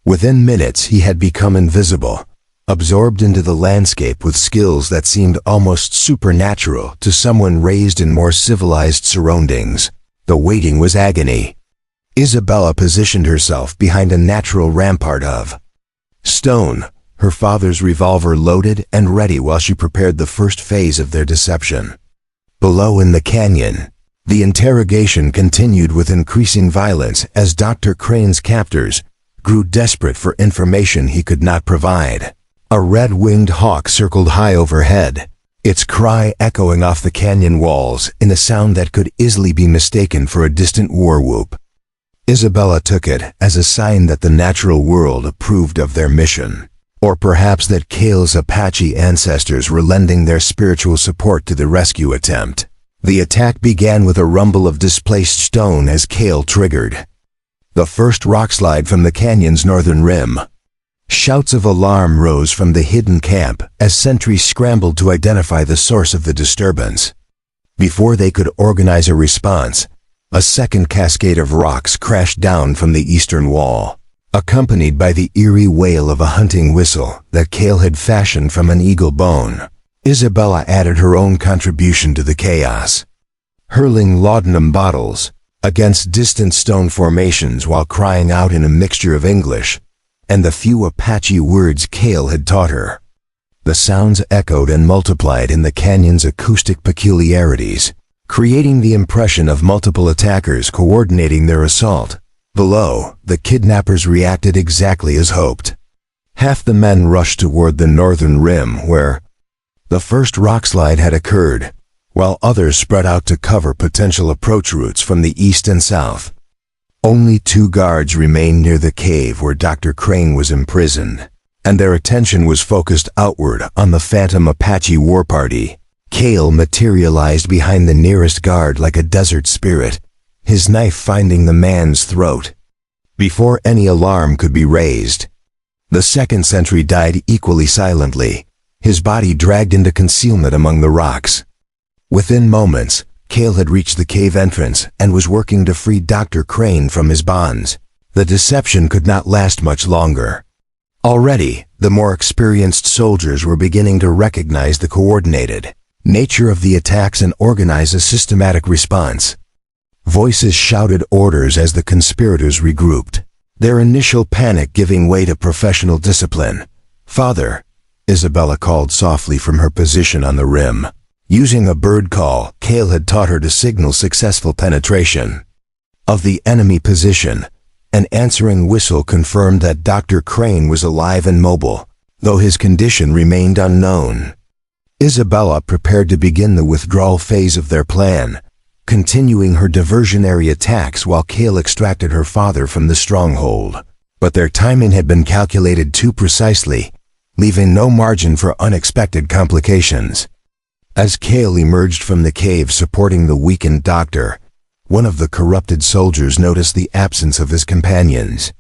Within minutes he had become invisible, absorbed into the landscape with skills that seemed almost supernatural to someone raised in more civilized surroundings. The waiting was agony. Isabella positioned herself behind a natural rampart of stone, her father's revolver loaded and ready while she prepared the first phase of their deception. Below in the canyon, the interrogation continued with increasing violence as Dr. Crane's captors grew desperate for information he could not provide. A red-winged hawk circled high overhead, its cry echoing off the canyon walls in a sound that could easily be mistaken for a distant war whoop. Isabella took it as a sign that the natural world approved of their mission, or perhaps that Kale's Apache ancestors were lending their spiritual support to the rescue attempt. The attack began with a rumble of displaced stone as Kale triggered the first rockslide from the canyon's northern rim. Shouts of alarm rose from the hidden camp as sentries scrambled to identify the source of the disturbance. Before they could organize a response, a second cascade of rocks crashed down from the eastern wall, accompanied by the eerie wail of a hunting whistle that Kale had fashioned from an eagle bone. Isabella added her own contribution to the chaos, hurling laudanum bottles against distant stone formations while crying out in a mixture of English and the few Apache words Kale had taught her. The sounds echoed and multiplied in the canyon's acoustic peculiarities, creating the impression of multiple attackers coordinating their assault. Below, the kidnappers reacted exactly as hoped. Half the men rushed toward the northern rim where the first rockslide had occurred, while others spread out to cover potential approach routes from the east and south. Only 2 guards remained near the cave where Dr. Crane was imprisoned, and their attention was focused outward on the phantom Apache war party. Kale materialized behind the nearest guard like a desert spirit, his knife finding the man's throat. Before any alarm could be raised, the second sentry died equally silently, his body dragged into concealment among the rocks. Within moments, Kale had reached the cave entrance and was working to free Dr. Crane from his bonds. The deception could not last much longer. Already, the more experienced soldiers were beginning to recognize the coordinated nature of the attacks and organize a systematic response. Voices shouted orders as the conspirators regrouped, their initial panic giving way to professional discipline. "Father," Isabella called softly from her position on the rim. Using a bird call, Kale had taught her to signal successful penetration of the enemy position. An answering whistle confirmed that Dr. Crane was alive and mobile, though his condition remained unknown. Isabella prepared to begin the withdrawal phase of their plan, continuing her diversionary attacks while Kale extracted her father from the stronghold. But their timing had been calculated too precisely, leaving no margin for unexpected complications. As Kale emerged from the cave supporting the weakened doctor, one of the corrupted soldiers noticed the absence of his companions.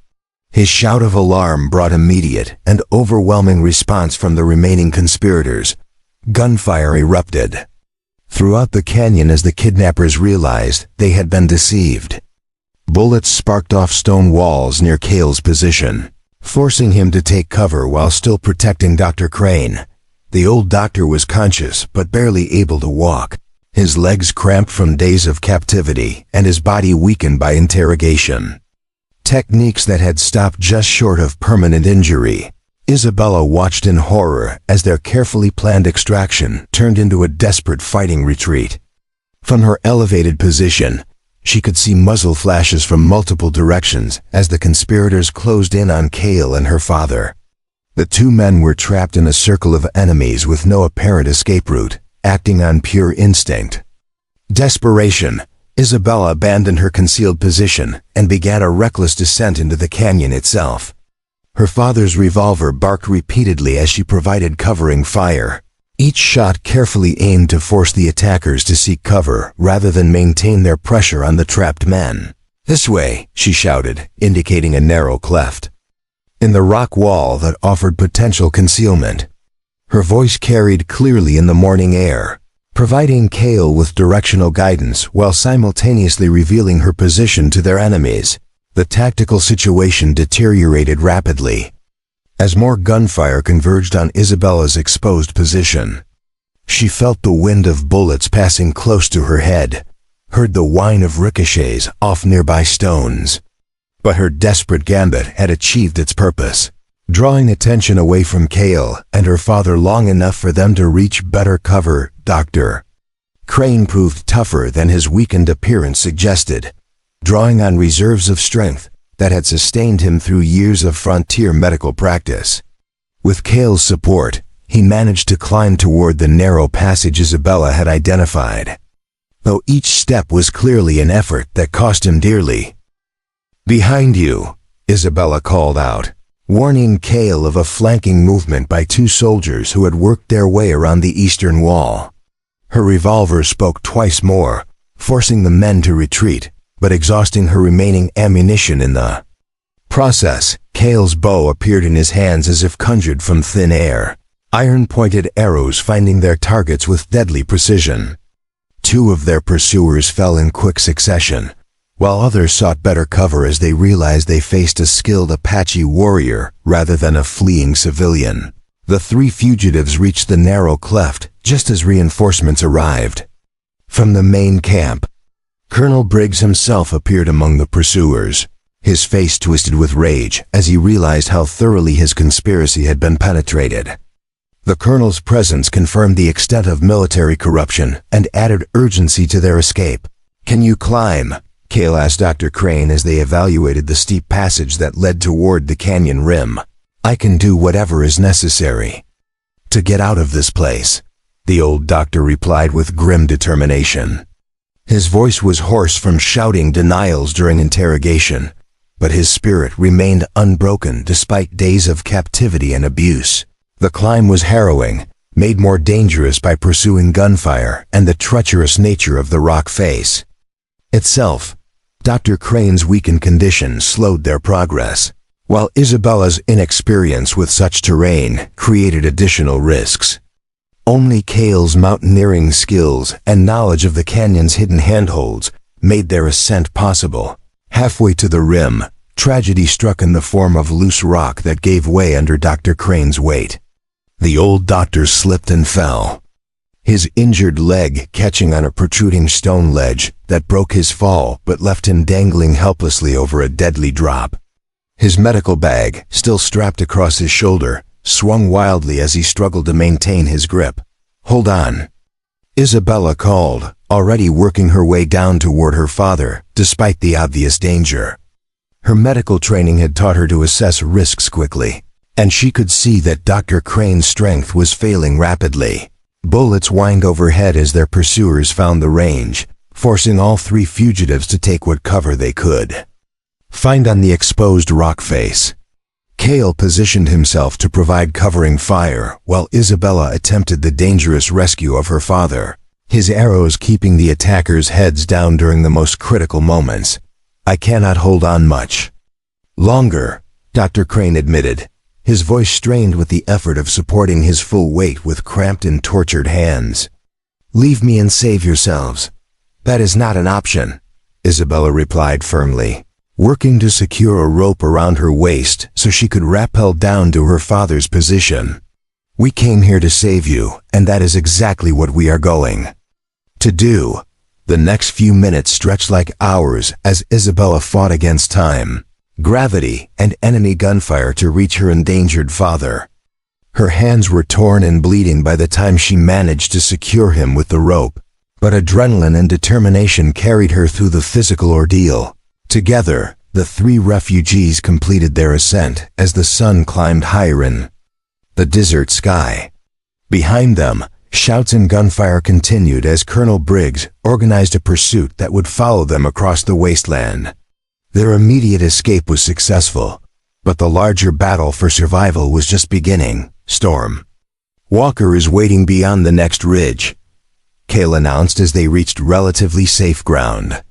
His shout of alarm brought immediate and overwhelming response from the remaining conspirators. Gunfire erupted throughout the canyon as the kidnappers realized they had been deceived. Bullets sparked off stone walls near Cale's position, forcing him to take cover while still protecting Dr. Crane. The old doctor was conscious but barely able to walk, his legs cramped from days of captivity and his body weakened by interrogation. Techniques that had stopped just short of permanent injury. Isabella watched in horror as their carefully planned extraction turned into a desperate fighting retreat. From her elevated position, she could see muzzle flashes from multiple directions as the conspirators closed in on Cale and her father. The two men were trapped in a circle of enemies with no apparent escape route, acting on pure instinct. Desperation, Isabella abandoned her concealed position and began a reckless descent into the canyon itself. Her father's revolver barked repeatedly as she provided covering fire, each shot carefully aimed to force the attackers to seek cover rather than maintain their pressure on the trapped men. "This way," she shouted, indicating a narrow cleft in the rock wall that offered potential concealment. Her voice carried clearly in the morning air, providing Cale with directional guidance while simultaneously revealing her position to their enemies. The tactical situation deteriorated rapidly as more gunfire converged on Isabella's exposed position. She felt the wind of bullets passing close to her head, heard the whine of ricochets off nearby stones. But her desperate gambit had achieved its purpose, drawing attention away from Cale and her father long enough for them to reach better cover. Dr. Crane proved tougher than his weakened appearance suggested, drawing on reserves of strength that had sustained him through years of frontier medical practice. With Cale's support, he managed to climb toward the narrow passage Isabella had identified, though each step was clearly an effort that cost him dearly. "Behind you," Isabella called out, warning Cale of a flanking movement by two soldiers who had worked their way around the eastern wall. Her revolver spoke twice more, forcing the men to retreat, but exhausting her remaining ammunition in the process. Cale's bow appeared in his hands as if conjured from thin air, iron-pointed arrows finding their targets with deadly precision. Two of their pursuers fell in quick succession, while others sought better cover as they realized they faced a skilled Apache warrior rather than a fleeing civilian. The three fugitives reached the narrow cleft just as reinforcements arrived. From the main camp, Colonel Briggs himself appeared among the pursuers, his face twisted with rage as he realized how thoroughly his conspiracy had been penetrated. The colonel's presence confirmed the extent of military corruption and added urgency to their escape. "Can you climb?" Cale asked Dr. Crane as they evaluated the steep passage that led toward the canyon rim. "I can do whatever is necessary to get out of this place," the old doctor replied with grim determination. His voice was hoarse from shouting denials during interrogation, but his spirit remained unbroken despite days of captivity and abuse. The climb was harrowing, made more dangerous by pursuing gunfire and the treacherous nature of the rock face itself. Dr. Crane's weakened condition slowed their progress, while Isabella's inexperience with such terrain created additional risks. Only Cale's mountaineering skills and knowledge of the canyon's hidden handholds made their ascent possible. Halfway to the rim, tragedy struck in the form of loose rock that gave way under Dr. Crane's weight. The old doctor slipped and fell, his injured leg catching on a protruding stone ledge that broke his fall but left him dangling helplessly over a deadly drop. His medical bag, still strapped across his shoulder, swung wildly as he struggled to maintain his grip. "Hold on," Isabella called, already working her way down toward her father, despite the obvious danger. Her medical training had taught her to assess risks quickly, and she could see that Dr. Crane's strength was failing rapidly. Bullets whined overhead as their pursuers found the range, forcing all three fugitives to take what cover they could find on the exposed rock face. Cale positioned himself to provide covering fire while Isabella attempted the dangerous rescue of her father, his arrows keeping the attackers' heads down during the most critical moments. "I cannot hold on much longer," Dr. Crane admitted, his voice strained with the effort of supporting his full weight with cramped and tortured hands. "Leave me and save yourselves." "That is not an option," Isabella replied firmly, working to secure a rope around her waist so she could rappel down to her father's position. "We came here to save you, and that is exactly what we are going to do." The next few minutes stretched like hours as Isabella fought against time, gravity, and enemy gunfire to reach her endangered father. Her hands were torn and bleeding by the time she managed to secure him with the rope, but adrenaline and determination carried her through the physical ordeal. Together, the three refugees completed their ascent as the sun climbed higher in the desert sky. Behind them, shouts and gunfire continued as Colonel Briggs organized a pursuit that would follow them across the wasteland. Their immediate escape was successful, but the larger battle for survival was just beginning. "Storm Walker is waiting beyond the next ridge," Cale announced as they reached relatively safe ground.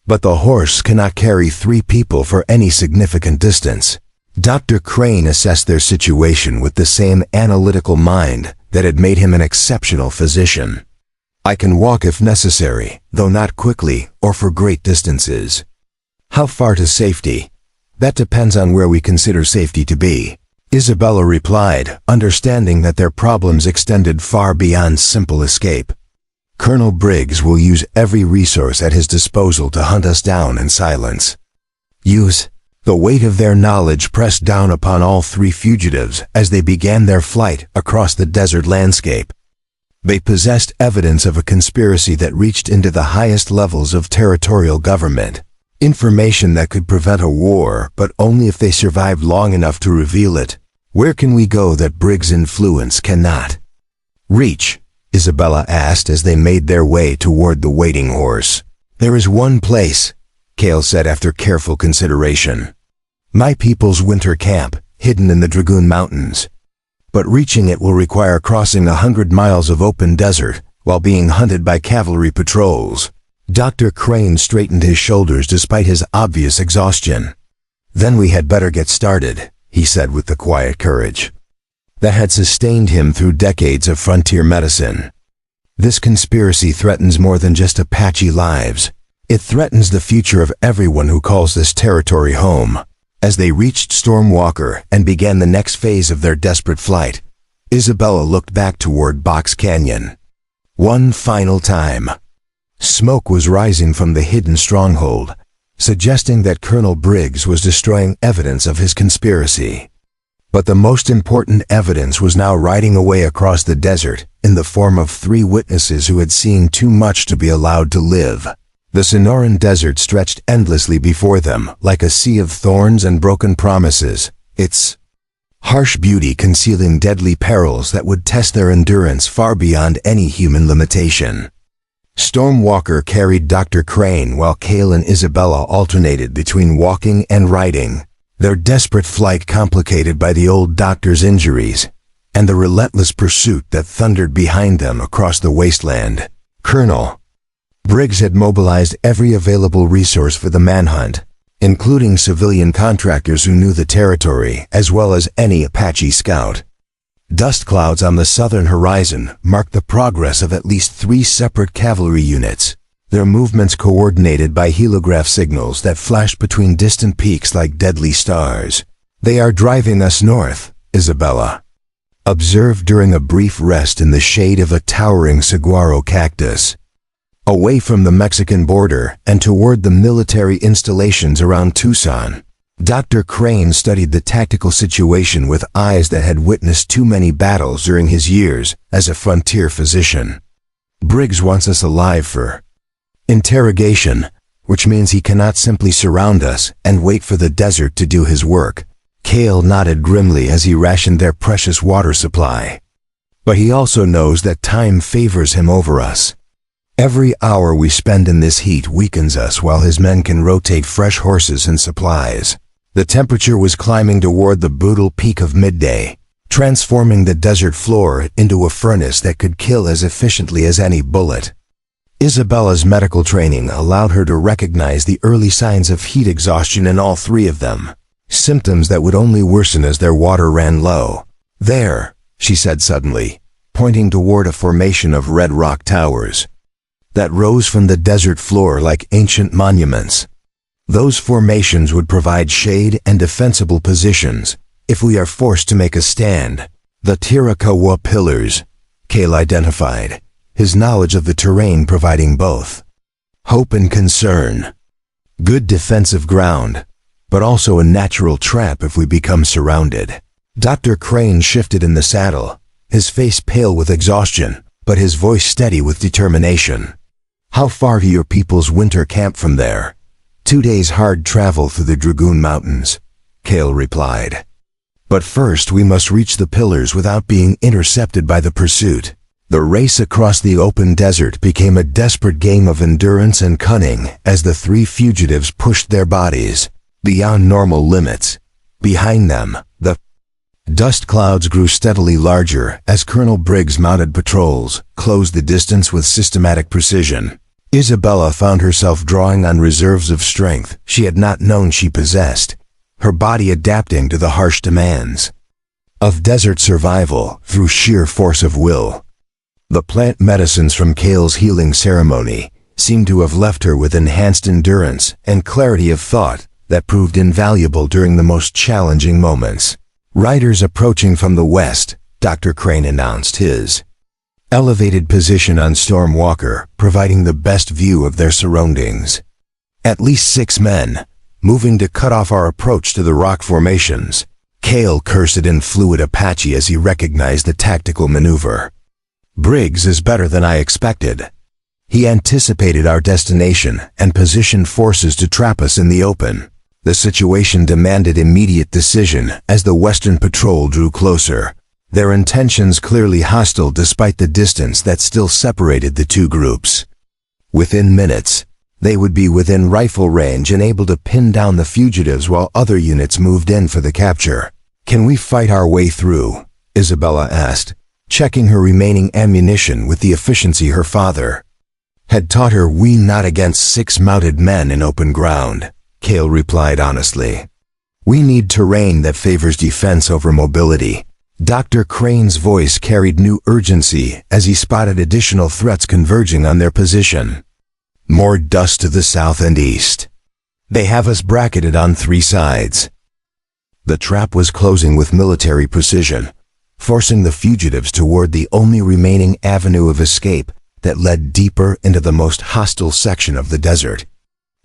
"But the horse cannot carry 3 people for any significant distance." Dr. Crane assessed their situation with the same analytical mind that had made him an exceptional physician. "I can walk if necessary, though not quickly or for great distances." "How far to safety?" "That depends on where we consider safety to be," Isabella replied, understanding that their problems extended far beyond simple escape. "Colonel Briggs will use every resource at his disposal to hunt us down in silence." Use? The weight of their knowledge pressed down upon all 3 fugitives as they began their flight across the desert landscape. They possessed evidence of a conspiracy that reached into the highest levels of territorial government. Information that could prevent a war, but only if they survived long enough to reveal it. "Where can we go that Briggs' influence cannot reach?" Isabella asked as they made their way toward the waiting horse. "There is one place," Cale said after careful consideration. "My people's winter camp, hidden in the Dragoon Mountains. But reaching it will require crossing 100 miles of open desert while being hunted by cavalry patrols." Dr. Crane straightened his shoulders despite his obvious exhaustion. "Then we had better get started," he said with the quiet courage that had sustained him through decades of frontier medicine. "This conspiracy threatens more than just Apache lives. It threatens the future of everyone who calls this territory home." As they reached Storm Walker and began the next phase of their desperate flight, Isabella looked back toward Box Canyon. One final time. Smoke was rising from the hidden stronghold, suggesting that Colonel Briggs was destroying evidence of his conspiracy. But the most important evidence was now riding away across the desert in the form of 3 witnesses who had seen too much to be allowed to live. The Sonoran Desert stretched endlessly before them like a sea of thorns and broken promises, its harsh beauty concealing deadly perils that would test their endurance far beyond any human limitation. Storm Walker carried Dr. Crane while Cale and Isabella alternated between walking and riding, their desperate flight complicated by the old doctor's injuries and the relentless pursuit that thundered behind them across the wasteland. Colonel Briggs had mobilized every available resource for the manhunt, including civilian contractors who knew the territory as well as any Apache scout. Dust clouds on the southern horizon marked the progress of at least 3 separate cavalry units, their movements coordinated by helograph signals that flashed between distant peaks like deadly stars. "They are driving us north," Isabella observed during a brief rest in the shade of a towering saguaro cactus, away from the Mexican border and toward the military installations around Tucson. Dr. Crane studied the tactical situation with eyes that had witnessed too many battles during his years as a frontier physician. "Briggs wants us alive for interrogation, which means he cannot simply surround us and wait for the desert to do his work." Cale nodded grimly as he rationed their precious water supply. "But he also knows that time favors him over us. Every hour we spend in this heat weakens us while his men can rotate fresh horses and supplies." The temperature was climbing toward the brutal peak of midday, transforming the desert floor into a furnace that could kill as efficiently as any bullet. Isabella's medical training allowed her to recognize the early signs of heat exhaustion in all 3 of them, symptoms that would only worsen as their water ran low. "There," she said suddenly, pointing toward a formation of red rock towers. that rose from the desert floor like ancient monuments. Those formations would provide shade and defensible positions if we are forced to make a stand. The Tirakawa pillars, Kale identified, his knowledge of the terrain providing both hope and concern. Good defensive ground, but also a natural trap if we become surrounded. Dr. Crane shifted in the saddle, his face pale with exhaustion, but his voice steady with determination. How far to your people's winter camp from there? 2 days hard travel through the Dragoon Mountains, Kale replied. But first we must reach the pillars without being intercepted by the pursuit. The race across the open desert became a desperate game of endurance and cunning as the 3 fugitives pushed their bodies beyond normal limits. Behind them, the dust clouds grew steadily larger as Colonel Briggs' mounted patrols closed the distance with systematic precision. Isabella found herself drawing on reserves of strength she had not known she possessed, her body adapting to the harsh demands of desert survival through sheer force of will. The plant medicines from Kale's healing ceremony seemed to have left her with enhanced endurance and clarity of thought that proved invaluable during the most challenging moments. Riders approaching from the west, Dr. Crane announced, his elevated position on Storm Walker providing the best view of their surroundings. At least 6 men, moving to cut off our approach to the rock formations. Kale cursed in fluid Apache as he recognized the tactical maneuver. Briggs is better than I expected. He anticipated our destination and positioned forces to trap us in the open. The situation demanded immediate decision as the Western Patrol drew closer, their intentions clearly hostile despite the distance that still separated the 2 groups. Within minutes, they would be within rifle range and able to pin down the fugitives while other units moved in for the capture. Can we fight our way through? Isabella asked, checking her remaining ammunition with the efficiency her father had taught her. We not against 6 mounted men in open ground, Kale replied honestly. We need terrain that favors defense over mobility. Dr. Crane's voice carried new urgency as he spotted additional threats converging on their position. More dust to the south and east. They have us bracketed on 3 sides. The trap was closing with military precision, forcing the fugitives toward the only remaining avenue of escape that led deeper into the most hostile section of the desert.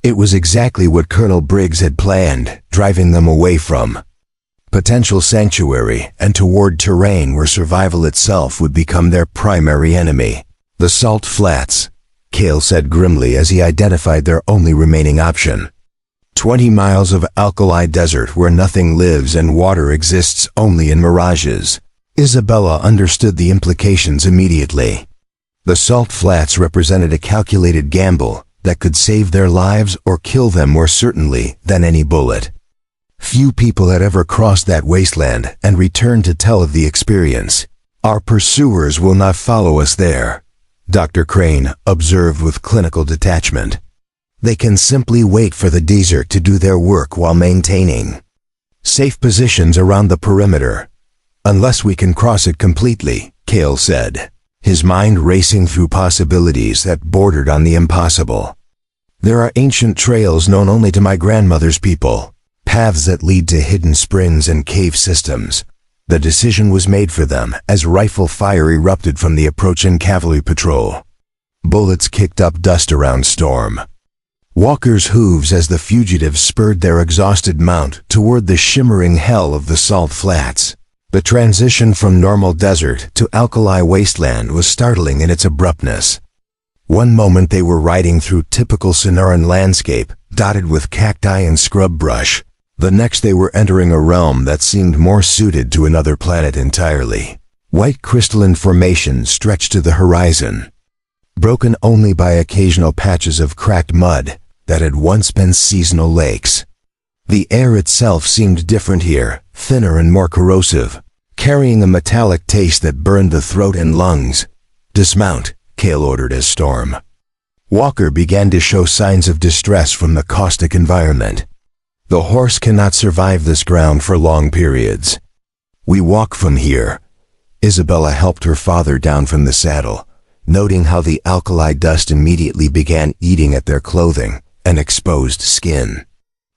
It was exactly what Colonel Briggs had planned, driving them away from potential sanctuary and toward terrain where survival itself would become their primary enemy. The Salt Flats, Kale said grimly as he identified their only remaining option. 20 miles of alkali desert where nothing lives and water exists only in mirages. Isabella understood the implications immediately. The Salt Flats represented a calculated gamble that could save their lives or kill them more certainly than any bullet. Few people had ever crossed that wasteland and returned to tell of the experience. Our pursuers will not follow us there, Dr. Crane observed with clinical detachment. They can simply wait for the desert to do their work while maintaining safe positions around the perimeter. Unless we can cross it completely, Kale said, his mind racing through possibilities that bordered on the impossible. There are ancient trails known only to my grandmother's people, paths that lead to hidden springs and cave systems. The decision was made for them as rifle fire erupted from the approaching cavalry patrol. Bullets kicked up dust around Storm Walker's hooves as the fugitives spurred their exhausted mount toward the shimmering hell of the Salt Flats. The transition from normal desert to alkali wasteland was startling in its abruptness. One moment they were riding through typical Sonoran landscape, dotted with cacti and scrub brush. The next they were entering a realm that seemed more suited to another planet entirely. White crystalline formations stretched to the horizon, broken only by occasional patches of cracked mud that had once been seasonal lakes. The air itself seemed different here, thinner and more corrosive, carrying a metallic taste that burned the throat and lungs. Dismount, Kale ordered as Storm Walker began to show signs of distress from the caustic environment. The horse cannot survive this ground for long periods. We walk from here. Isabella helped her father down from the saddle, noting how the alkali dust immediately began eating at their clothing and exposed skin.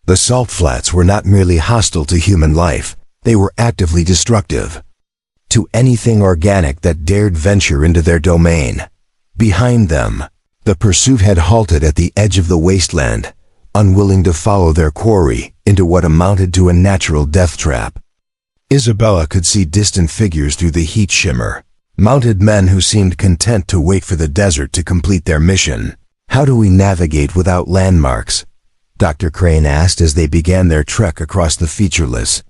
The salt flats were not merely hostile to human life, they were actively destructive to anything organic that dared venture into their domain. Behind them, the pursuit had halted at the edge of the wasteland, unwilling to follow their quarry into what amounted to a natural death trap. Isabella could see distant figures through the heat shimmer, mounted men who seemed content to wait for the desert to complete their mission. "How do we navigate without landmarks?" Dr. Crane asked as they began their trek across the featureless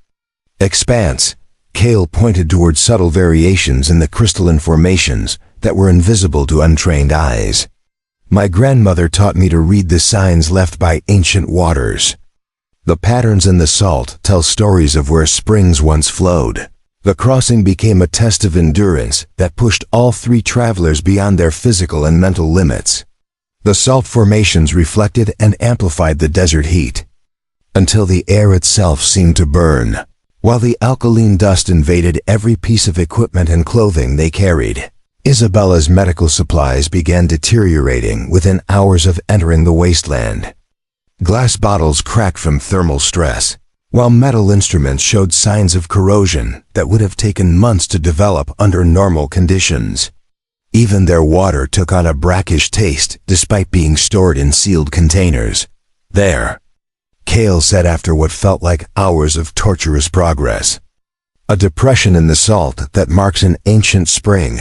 expanse. Cale pointed toward subtle variations in the crystalline formations that were invisible to untrained eyes. "My grandmother taught me to read the signs left by ancient waters. The patterns in the salt tell stories of where springs once flowed." The crossing became a test of endurance that pushed all three travelers beyond their physical and mental limits. The salt formations reflected and amplified the desert heat, until the air itself seemed to burn, while the alkaline dust invaded every piece of equipment and clothing they carried. Isabella's medical supplies began deteriorating within hours of entering the wasteland. Glass bottles cracked from thermal stress, while metal instruments showed signs of corrosion that would have taken months to develop under normal conditions. Even their water took on a brackish taste despite being stored in sealed containers. "There," Cale said after what felt like hours of torturous progress. "A depression in the salt that marks an ancient spring."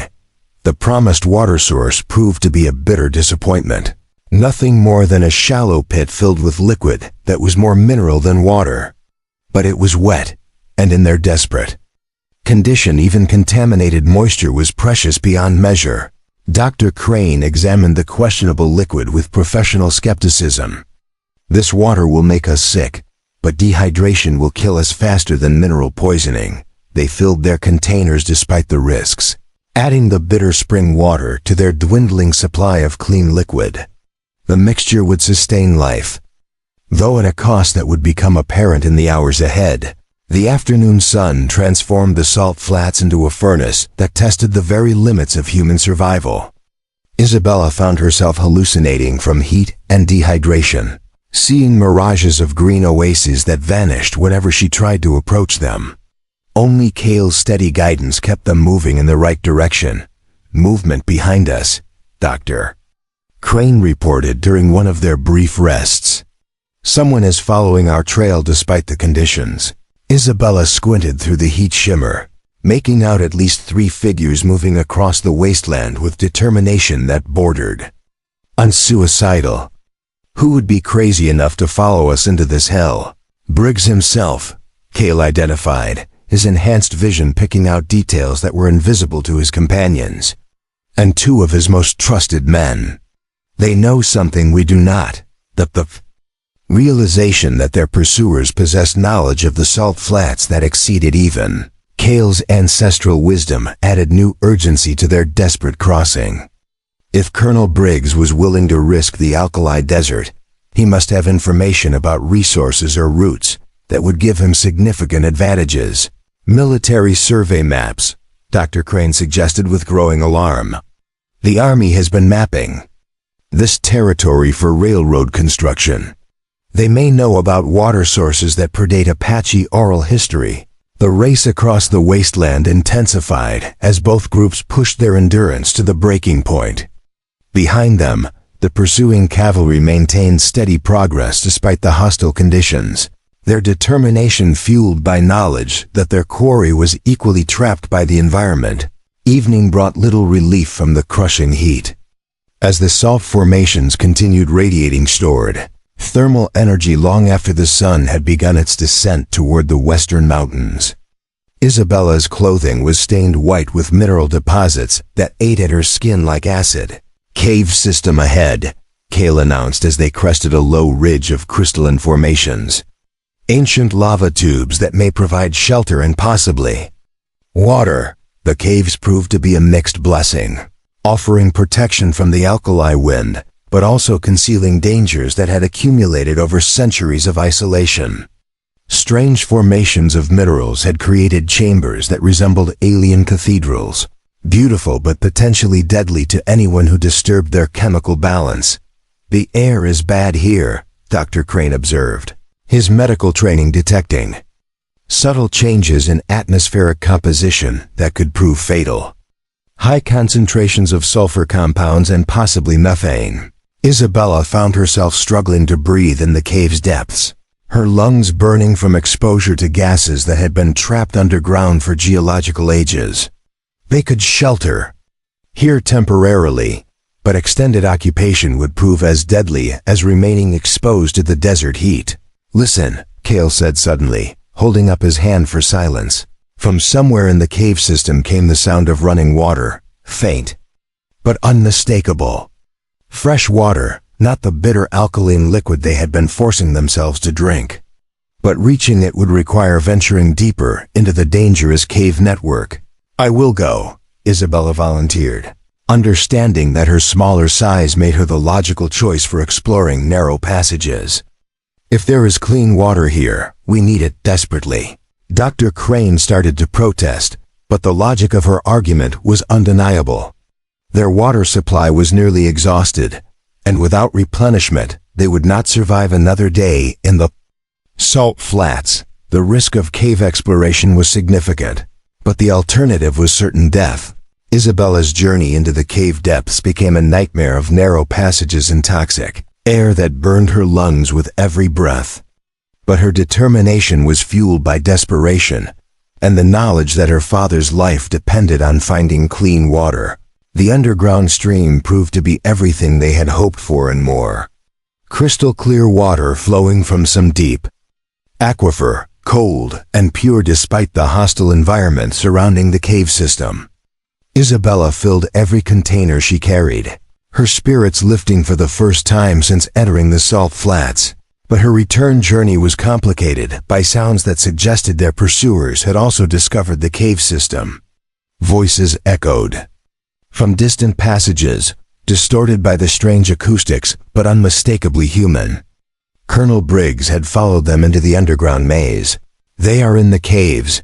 The promised water source proved to be a bitter disappointment. Nothing more than a shallow pit filled with liquid that was more mineral than water. But it was wet, and in their desperate condition even contaminated moisture was precious beyond measure. Dr. Crane examined the questionable liquid with professional skepticism. "This water will make us sick, but dehydration will kill us faster than mineral poisoning." They filled their containers despite the risks, adding the bitter spring water to their dwindling supply of clean liquid. The mixture would sustain life, though at a cost that would become apparent in the hours ahead. The afternoon sun transformed the salt flats into a furnace that tested the very limits of human survival. Isabella found herself hallucinating from heat and dehydration, seeing mirages of green oases that vanished whenever she tried to approach them. Only Cale's steady guidance kept them moving in the right direction. "Movement behind us," Dr. Crane reported during one of their brief rests. "Someone is following our trail despite the conditions." Isabella squinted through the heat shimmer, making out at least 3 figures moving across the wasteland with determination that bordered on suicidal. "Who would be crazy enough to follow us into this hell?" "Briggs himself," Cale identified, his enhanced vision picking out details that were invisible to his companions. "And 2 of his most trusted men. They know something we do not." The realization that their pursuers possessed knowledge of the salt flats that exceeded even Cale's ancestral wisdom added new urgency to their desperate crossing. If Colonel Briggs was willing to risk the alkali desert, he must have information about resources or routes that would give him significant advantages. "Military survey maps," Dr. Crane suggested with growing alarm. "The Army has been mapping this territory for railroad construction. They may know about water sources that predate Apache oral history." The race across the wasteland intensified as both groups pushed their endurance to the breaking point. Behind them, the pursuing cavalry maintained steady progress despite the hostile conditions, their determination fueled by knowledge that their quarry was equally trapped by the environment. Evening brought little relief from the crushing heat. As the salt formations continued radiating stored thermal energy long after the sun had begun its descent toward the western mountains. Isabella's clothing was stained white with mineral deposits that ate at her skin like acid. "Cave system ahead," Cale announced as they crested a low ridge of crystalline formations. "Ancient lava tubes that may provide shelter and possibly water." The caves proved to be a mixed blessing, offering protection from the alkali wind, but also concealing dangers that had accumulated over centuries of isolation. Strange formations of minerals had created chambers that resembled alien cathedrals. beautiful but potentially deadly to anyone who disturbed their chemical balance. The air is bad here, Dr. Crane observed, his medical training detecting subtle changes in atmospheric composition that could prove fatal. High concentrations of sulfur compounds and possibly methane. Isabella found herself struggling to breathe in the cave's depths, her lungs burning from exposure to gases that had been trapped underground for geological ages. They could shelter here temporarily, but extended occupation would prove as deadly as remaining exposed to the desert heat. "Listen," Cale said suddenly, holding up his hand for silence. From somewhere in the cave system came the sound of running water, faint but unmistakable. Fresh water, not the bitter alkaline liquid they had been forcing themselves to drink. But reaching it would require venturing deeper into the dangerous cave network. "I will go," Isabella volunteered, understanding that her smaller size made her the logical choice for exploring narrow passages. "If there is clean water here, we need it desperately." Dr. Crane started to protest, but the logic of her argument was undeniable. Their water supply was nearly exhausted, and without replenishment, they would not survive another day in the salt flats. The risk of cave exploration was significant, but the alternative was certain death. Isabella's journey into the cave depths became a nightmare of narrow passages and toxic air that burned her lungs with every breath. But her determination was fueled by desperation, and the knowledge that her father's life depended on finding clean water. The underground stream proved to be everything they had hoped for and more. Crystal clear water flowing from some deep aquifer, cold and pure despite the hostile environment surrounding the cave system. Isabella filled every container she carried, her spirits lifting for the first time since entering the salt flats. But her return journey was complicated by sounds that suggested their pursuers had also discovered the cave system. Voices echoed from distant passages, distorted by the strange acoustics, but unmistakably human. Colonel Briggs had followed them into the underground maze. "They are in the caves,"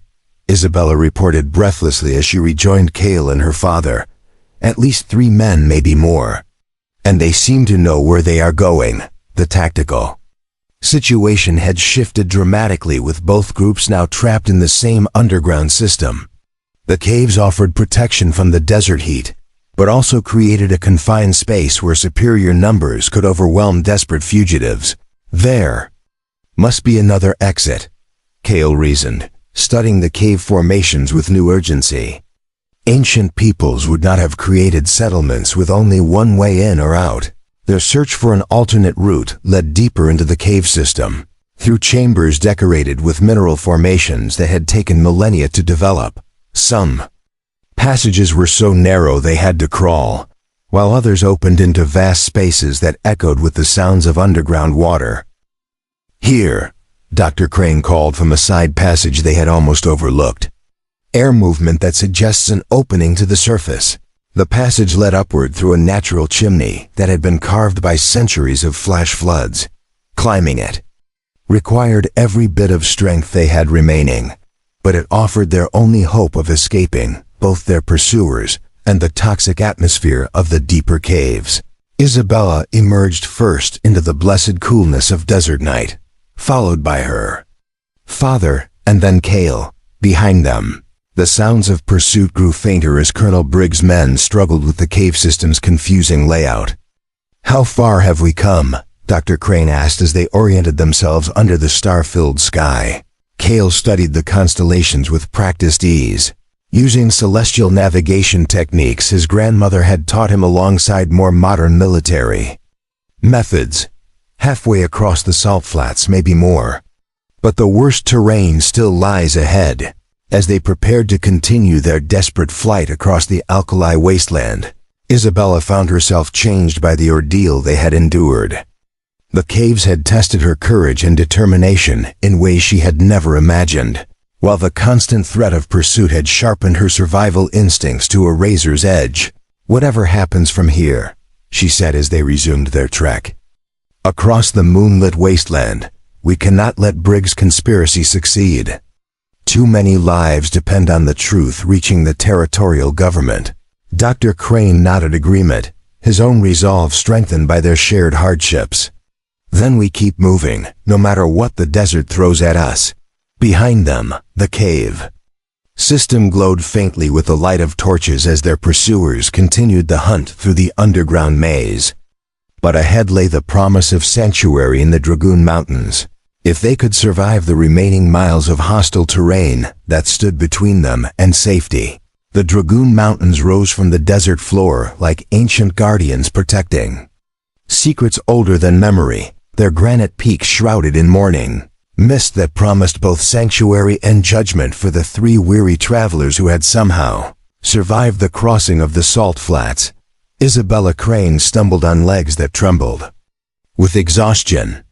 Isabella reported breathlessly as she rejoined Cale and her father. "At least 3 men, maybe more. And they seem to know where they are going." The tactical situation had shifted dramatically, with both groups now trapped in the same underground system. The caves offered protection from the desert heat, but also created a confined space where superior numbers could overwhelm desperate fugitives. "There must be another exit," Cale reasoned, studying the cave formations with new urgency. Ancient peoples would not have created settlements with only one way in or out. Their search for an alternate route led deeper into the cave system, through chambers decorated with mineral formations that had taken millennia to develop. Some passages were so narrow they had to crawl, while others opened into vast spaces that echoed with the sounds of underground water. "Here," Dr. Crane called from a side passage they had almost overlooked. Air movement that suggests an opening to the surface. The passage led upward through a natural chimney that had been carved by centuries of flash floods. Climbing it required every bit of strength they had remaining, but it offered their only hope of escaping both their pursuers and the toxic atmosphere of the deeper caves. Isabella emerged first into the blessed coolness of desert night, followed by her father and then Cale behind them. The sounds of pursuit grew fainter as Colonel Briggs' men struggled with the cave system's confusing layout. "How far have we come?" Dr. Crane asked as they oriented themselves under the star-filled sky. Cale studied the constellations with practiced ease, using celestial navigation techniques his grandmother had taught him alongside more modern military methods. "Halfway across the salt flats, maybe more. But the worst terrain still lies ahead." As they prepared to continue their desperate flight across the alkali wasteland, Isabella found herself changed by the ordeal they had endured. The caves had tested her courage and determination in ways she had never imagined, while the constant threat of pursuit had sharpened her survival instincts to a razor's edge. "Whatever happens from here," she said as they resumed their trek across the moonlit wasteland, "we cannot let Briggs' conspiracy succeed." Too many lives depend on the truth reaching the territorial government. Dr. Crane nodded agreement, his own resolve strengthened by their shared hardships. Then we keep moving, no matter what the desert throws at us. Behind them, the cave system glowed faintly with the light of torches as their pursuers continued the hunt through the underground maze. But ahead lay the promise of sanctuary in the Dragoon Mountains. If they could survive the remaining miles of hostile terrain that stood between them and safety. The Dragoon Mountains rose from the desert floor like ancient guardians protecting secrets older than memory, their granite peaks shrouded in mourning. Mist that promised both sanctuary and judgment for the 3 weary travelers who had somehow survived the crossing of the salt flats. Isabella Crane stumbled on legs that trembled with exhaustion,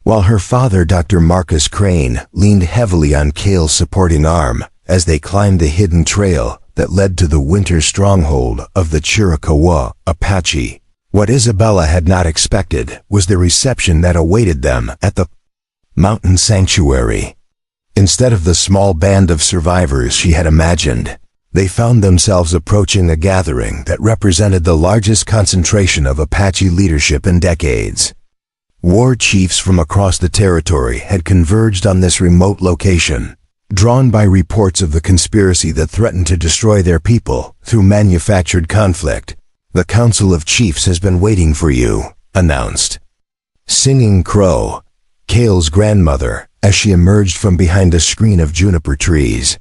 while her father, Dr. Marcus Crane, leaned heavily on Cale's supporting arm as they climbed the hidden trail that led to the winter stronghold of the Chiricahua Apache. What Isabella had not expected was the reception that awaited them at the mountain sanctuary. Instead of the small band of survivors she had imagined, they found themselves approaching a gathering that represented the largest concentration of Apache leadership in decades. War chiefs from across the territory had converged on this remote location, drawn by reports of the conspiracy that threatened to destroy their people through manufactured conflict. "The Council of Chiefs has been waiting for you," announced Singing Crow, Cale's grandmother, as she emerged from behind a screen of juniper trees.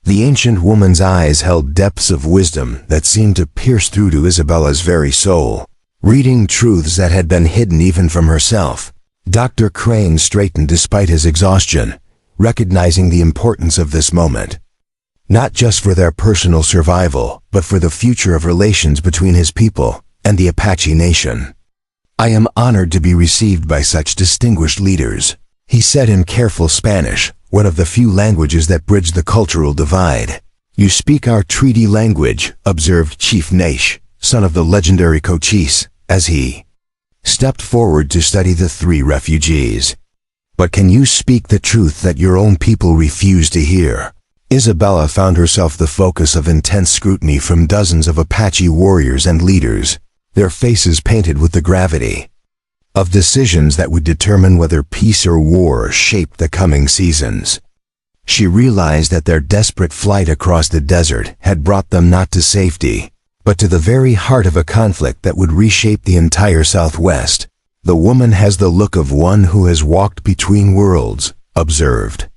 The ancient woman's eyes held depths of wisdom that seemed to pierce through to Isabella's very soul, reading truths that had been hidden even from herself. Dr. Crane straightened despite his exhaustion, recognizing the importance of this moment, not just for their personal survival, but for the future of relations between his people and the Apache Nation. "I am honored to be received by such distinguished leaders," he said in careful Spanish, one of the few languages that bridge the cultural divide. "You speak our treaty language," observed Chief Naish, son of the legendary Cochise, as he stepped forward to study the 3 refugees. "But can you speak the truth that your own people refuse to hear?" Isabella found herself the focus of intense scrutiny from dozens of Apache warriors and leaders, their faces painted with the gravity of decisions that would determine whether peace or war shaped the coming seasons. She realized that their desperate flight across the desert had brought them not to safety, but to the very heart of a conflict that would reshape the entire Southwest. "The woman has the look of one who has walked between worlds," observed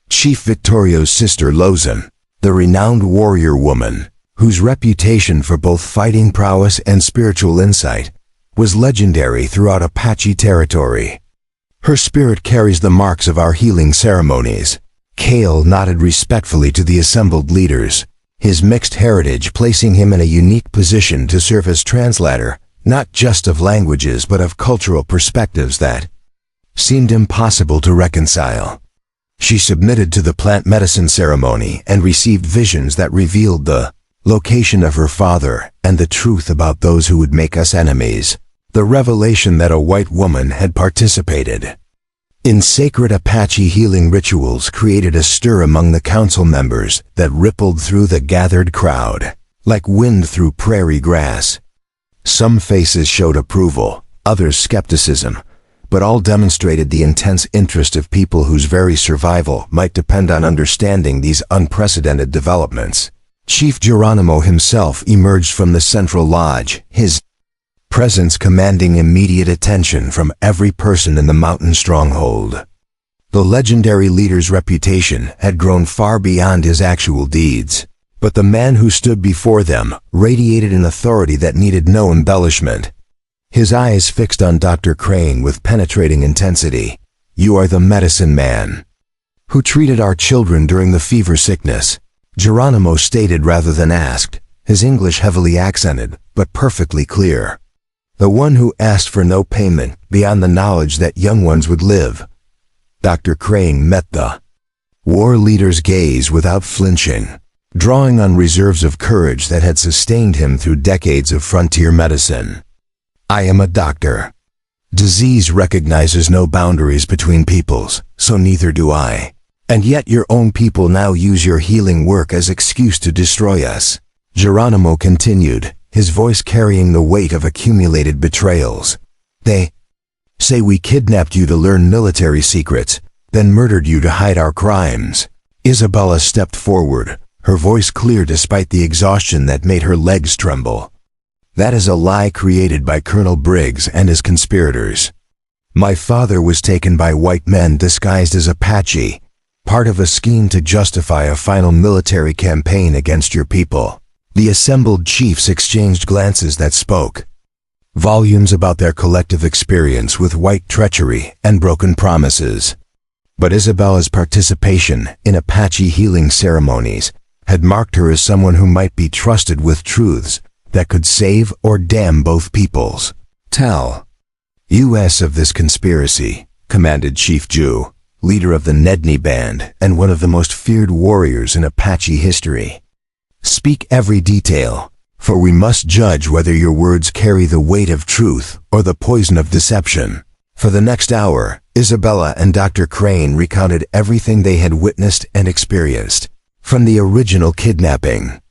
Chief Victorio's sister Lozan, the renowned warrior woman, whose reputation for both fighting prowess and spiritual insight was legendary throughout Apache territory. "Her spirit carries the marks of our healing ceremonies." Cale nodded respectfully to the assembled leaders, his mixed heritage placing him in a unique position to serve as translator, not just of languages but of cultural perspectives that seemed impossible to reconcile. She submitted to the plant medicine ceremony and received visions that revealed the location of her father and the truth about those who would make us enemies. The revelation that a white woman had participated in sacred Apache healing rituals created a stir among the council members that rippled through the gathered crowd, like wind through prairie grass. Some faces showed approval, others skepticism, but all demonstrated the intense interest of people whose very survival might depend on understanding these unprecedented developments. Chief Geronimo himself emerged from the central lodge, his presence commanding immediate attention from every person in the mountain stronghold. The legendary leader's reputation had grown far beyond his actual deeds, but the man who stood before them radiated an authority that needed no embellishment. His eyes fixed on Dr. Crane with penetrating intensity. "You are the medicine man who treated our children during the fever sickness," Geronimo stated rather than asked, his English heavily accented, but perfectly clear. "The one who asked for no payment beyond the knowledge that young ones would live." Dr. Crane met the war leader's gaze without flinching, drawing on reserves of courage that had sustained him through decades of frontier medicine. "I am a doctor. Disease recognizes no boundaries between peoples, so neither do I. And yet your own people now use your healing work as excuse to destroy us. Geronimo continued, his voice carrying the weight of accumulated betrayals. They say we kidnapped you to learn military secrets, then murdered you to hide our crimes. Isabella stepped forward, her voice clear despite the exhaustion that made her legs tremble. That is a lie created by Colonel Briggs and his conspirators. My father was taken by white men disguised as Apache, part of a scheme to justify a final military campaign against your people. The assembled chiefs exchanged glances that spoke volumes about their collective experience with white treachery and broken promises. But Isabella's participation in Apache healing ceremonies had marked her as someone who might be trusted with truths that could save or damn both peoples. Tell us of this conspiracy, commanded Chief Jew, leader of the Nedni Band and one of the most feared warriors in Apache history. Speak every detail, for we must judge whether your words carry the weight of truth or the poison of deception. For the next hour, Isabella and Dr. Crane recounted everything they had witnessed and experienced, from the original kidnapping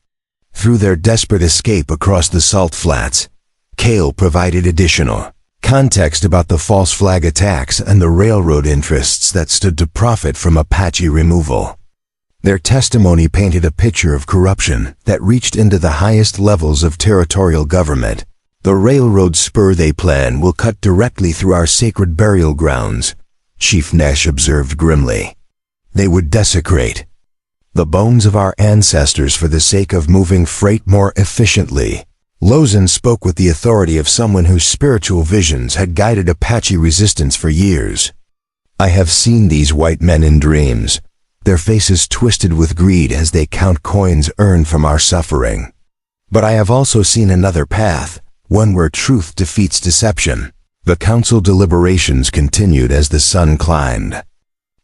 through their desperate escape across the salt flats. Cale provided additional context about the false flag attacks and the railroad interests that stood to profit from Apache removal. Their testimony painted a picture of corruption that reached into the highest levels of territorial government. The railroad spur they plan will cut directly through our sacred burial grounds, Chief Nash observed grimly. They would desecrate the bones of our ancestors for the sake of moving freight more efficiently. Lozin spoke with the authority of someone whose spiritual visions had guided Apache resistance for years. I have seen these white men in dreams, their faces twisted with greed as they count coins earned from our suffering. But I have also seen another path, one where truth defeats deception. The council deliberations continued as the sun climbed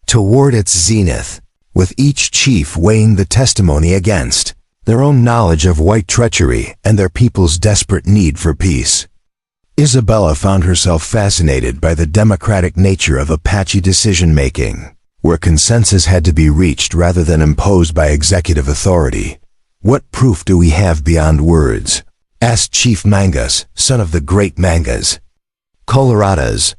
toward its zenith, with each chief weighing the testimony against their own knowledge of white treachery and their people's desperate need for peace. Isabella found herself fascinated by the democratic nature of Apache decision-making, where consensus had to be reached rather than imposed by executive authority. What proof do we have beyond words? Asked Chief Mangas, son of the great Mangas. Coloradas.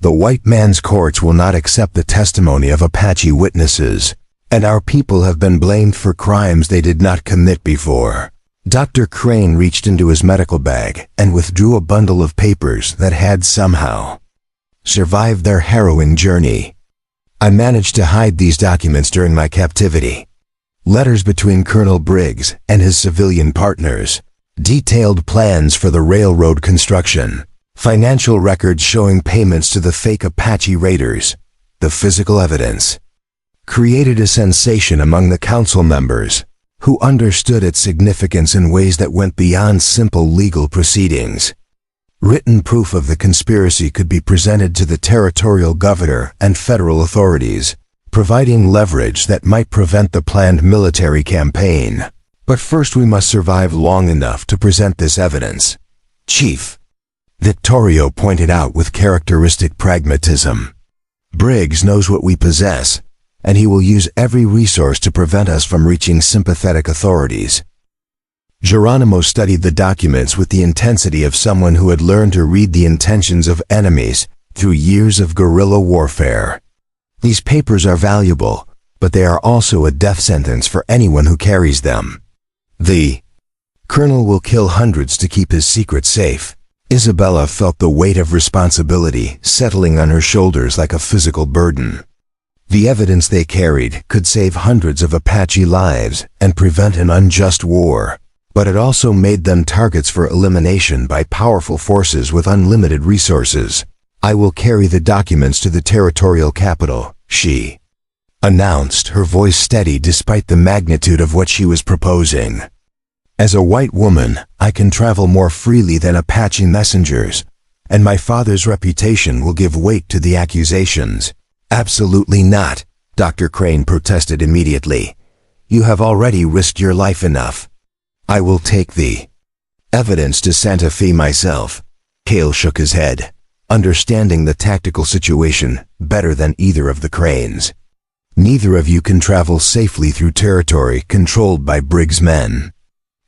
The white man's courts will not accept the testimony of Apache witnesses, and our people have been blamed for crimes they did not commit before. Dr. Crane reached into his medical bag and withdrew a bundle of papers that had somehow survived their harrowing journey. I managed to hide these documents during my captivity. Letters between Colonel Briggs and his civilian partners, detailed plans for the railroad construction, financial records showing payments to the fake Apache raiders. The physical evidence created a sensation among the council members, who understood its significance in ways that went beyond simple legal proceedings. Written proof of the conspiracy could be presented to the territorial governor and federal authorities, providing leverage that might prevent the planned military campaign. But first we must survive long enough to present this evidence, Chief Vittorio pointed out with characteristic pragmatism. Briggs knows what we possess, and he will use every resource to prevent us from reaching sympathetic authorities. Geronimo studied the documents with the intensity of someone who had learned to read the intentions of enemies through years of guerrilla warfare. These papers are valuable, but they are also a death sentence for anyone who carries them. The colonel will kill hundreds to keep his secret safe. Isabella felt the weight of responsibility settling on her shoulders like a physical burden. The evidence they carried could save hundreds of Apache lives and prevent an unjust war, but it also made them targets for elimination by powerful forces with unlimited resources. I will carry the documents to the territorial capital, she announced, her voice steady despite the magnitude of what she was proposing. As a white woman, I can travel more freely than Apache messengers, and my father's reputation will give weight to the accusations. Absolutely not, Dr. Crane protested immediately. You have already risked your life enough. I will take the evidence to Santa Fe myself. Cale shook his head, understanding the tactical situation better than either of the Cranes. Neither of you can travel safely through territory controlled by Briggs' men.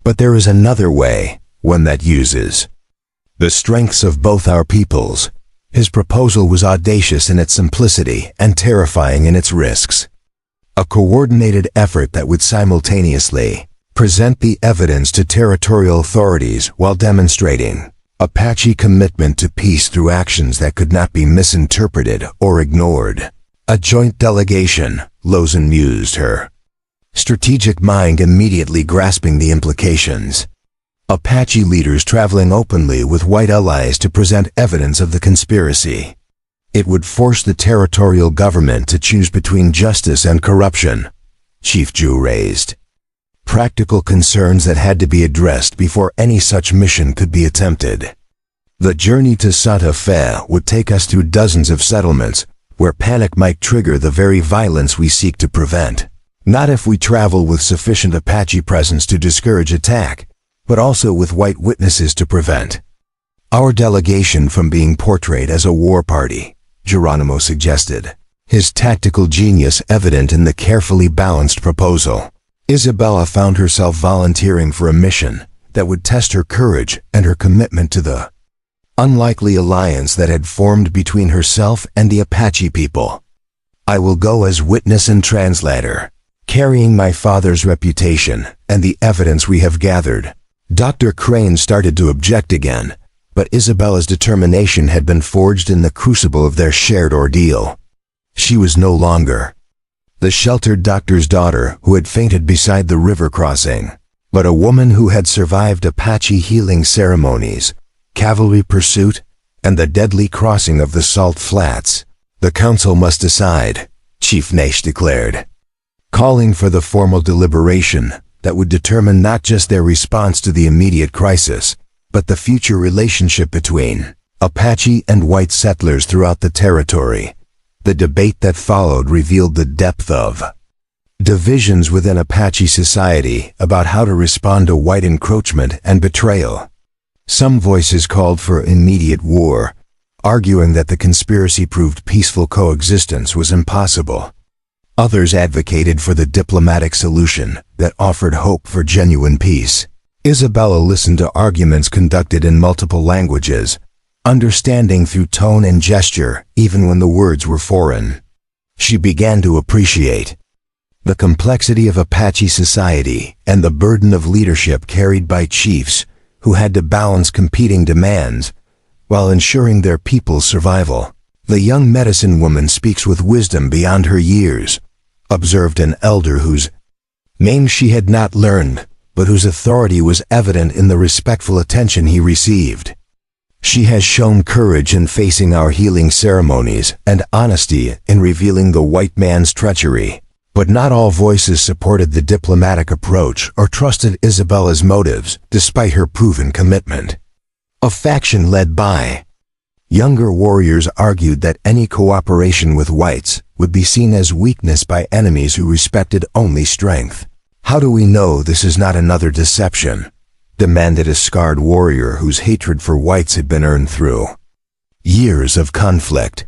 But there is another way, one that uses the strengths of both our peoples. His proposal was audacious in its simplicity and terrifying in its risks. A coordinated effort that would simultaneously present the evidence to territorial authorities while demonstrating Apache commitment to peace through actions that could not be misinterpreted or ignored. A joint delegation, Lozin mused, her strategic mind immediately grasping the implications. Apache leaders traveling openly with white allies to present evidence of the conspiracy. It would force the territorial government to choose between justice and corruption, Chief Jew raised. Practical concerns that had to be addressed before any such mission could be attempted. The journey to Santa Fe would take us through dozens of settlements where panic might trigger the very violence we seek to prevent. Not if we travel with sufficient Apache presence to discourage attack, but also with white witnesses to prevent our delegation from being portrayed as a war party, Geronimo suggested, his tactical genius evident in the carefully balanced proposal. Isabella found herself volunteering for a mission that would test her courage and her commitment to the unlikely alliance that had formed between herself and the Apache people. I will go as witness and translator, carrying my father's reputation and the evidence we have gathered. Dr. Crane started to object again, but Isabella's determination had been forged in the crucible of their shared ordeal. She was no longer the sheltered doctor's daughter who had fainted beside the river crossing, but a woman who had survived Apache healing ceremonies, cavalry pursuit, and the deadly crossing of the Salt Flats. The council must decide, Chief Nash declared, calling for the formal deliberation that would determine not just their response to the immediate crisis, but the future relationship between Apache and white settlers throughout the territory. The debate that followed revealed the depth of divisions within Apache society about how to respond to white encroachment and betrayal. Some voices called for immediate war, arguing that the conspiracy proved peaceful coexistence was impossible. Others advocated for the diplomatic solution that offered hope for genuine peace. Isabella listened to arguments conducted in multiple languages, understanding through tone and gesture even when the words were foreign. She began to appreciate the complexity of Apache society and the burden of leadership carried by chiefs who had to balance competing demands while ensuring their people's survival. The young medicine woman speaks with wisdom beyond her years, observed an elder whose name she had not learned, but whose authority was evident in the respectful attention he received. She has shown courage in facing our healing ceremonies and honesty in revealing the white man's treachery, but not all voices supported the diplomatic approach or trusted Isabella's motives despite her proven commitment. A faction led by younger warriors argued that any cooperation with whites would be seen as weakness by enemies who respected only strength. How do we know this is not another deception? Demanded a scarred warrior whose hatred for whites had been earned through years of conflict.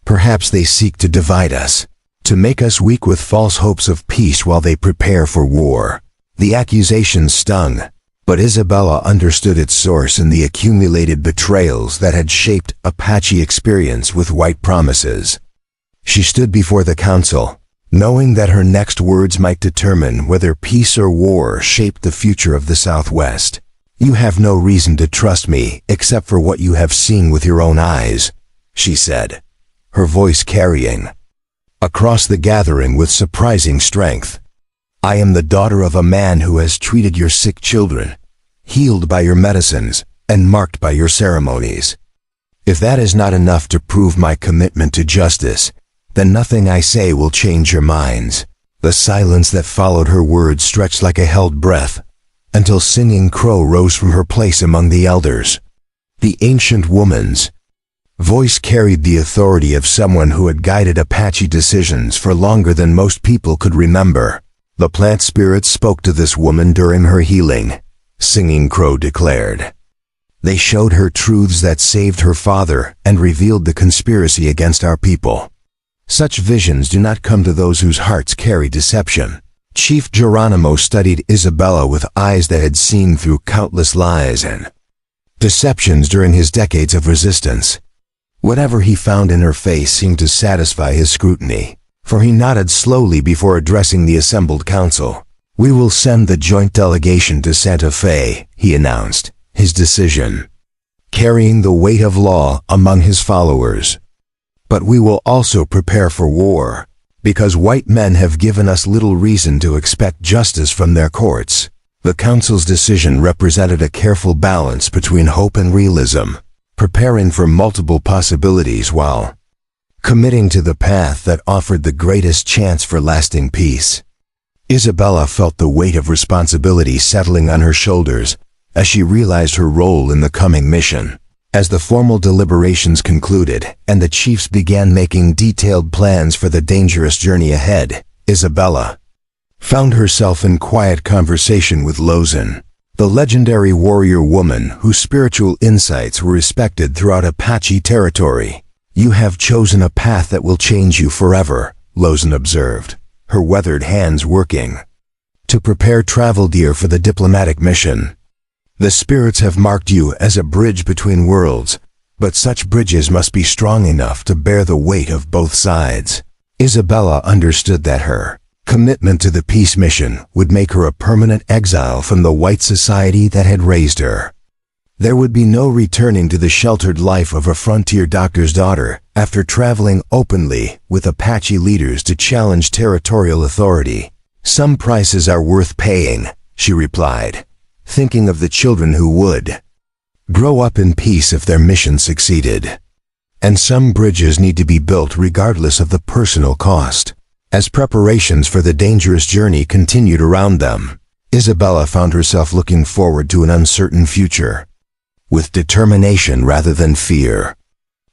Perhaps they seek to divide us, to make us weak with false hopes of peace while they prepare for war. The accusation stung, but Isabella understood its source in the accumulated betrayals that had shaped Apache experience with white promises. She stood before the council, knowing that her next words might determine whether peace or war shaped the future of the Southwest. You have no reason to trust me except for what you have seen with your own eyes, she said, her voice carrying across the gathering with surprising strength. I am the daughter of a man who has treated your sick children, healed by your medicines, and marked by your ceremonies. If that is not enough to prove my commitment to justice, then nothing I say will change your minds. The silence that followed her words stretched like a held breath, until Singing Crow rose from her place among the elders. The ancient woman's voice carried the authority of someone who had guided Apache decisions for longer than most people could remember. The plant spirits spoke to this woman during her healing, Singing Crow declared. They showed her truths that saved her father and revealed the conspiracy against our people. Such visions do not come to those whose hearts carry deception. Chief Geronimo studied Isabella with eyes that had seen through countless lies and deceptions during his decades of resistance. Whatever he found in her face seemed to satisfy his scrutiny, for he nodded slowly before addressing the assembled council. "We will send the joint delegation to Santa Fe," he announced, his decision carrying the weight of law among his followers. "But we will also prepare for war, because white men have given us little reason to expect justice from their courts." The council's decision represented a careful balance between hope and realism, preparing for multiple possibilities while committing to the path that offered the greatest chance for lasting peace. Isabella felt the weight of responsibility settling on her shoulders as she realized her role in the coming mission. As the formal deliberations concluded and the chiefs began making detailed plans for the dangerous journey ahead, Isabella found herself in quiet conversation with Lozan, the legendary warrior woman whose spiritual insights were respected throughout Apache territory. "You have chosen a path that will change you forever," Lozan observed, her weathered hands working to prepare travel gear for the diplomatic mission. "The spirits have marked you as a bridge between worlds, but such bridges must be strong enough to bear the weight of both sides." Isabella understood that her commitment to the peace mission would make her a permanent exile from the white society that had raised her. There would be no returning to the sheltered life of a frontier doctor's daughter after traveling openly with Apache leaders to challenge territorial authority. "Some prices are worth paying," she replied, thinking of the children who would grow up in peace if their mission succeeded. "And some bridges need to be built regardless of the personal cost." As preparations for the dangerous journey continued around them, Isabella found herself looking forward to an uncertain future with determination rather than fear.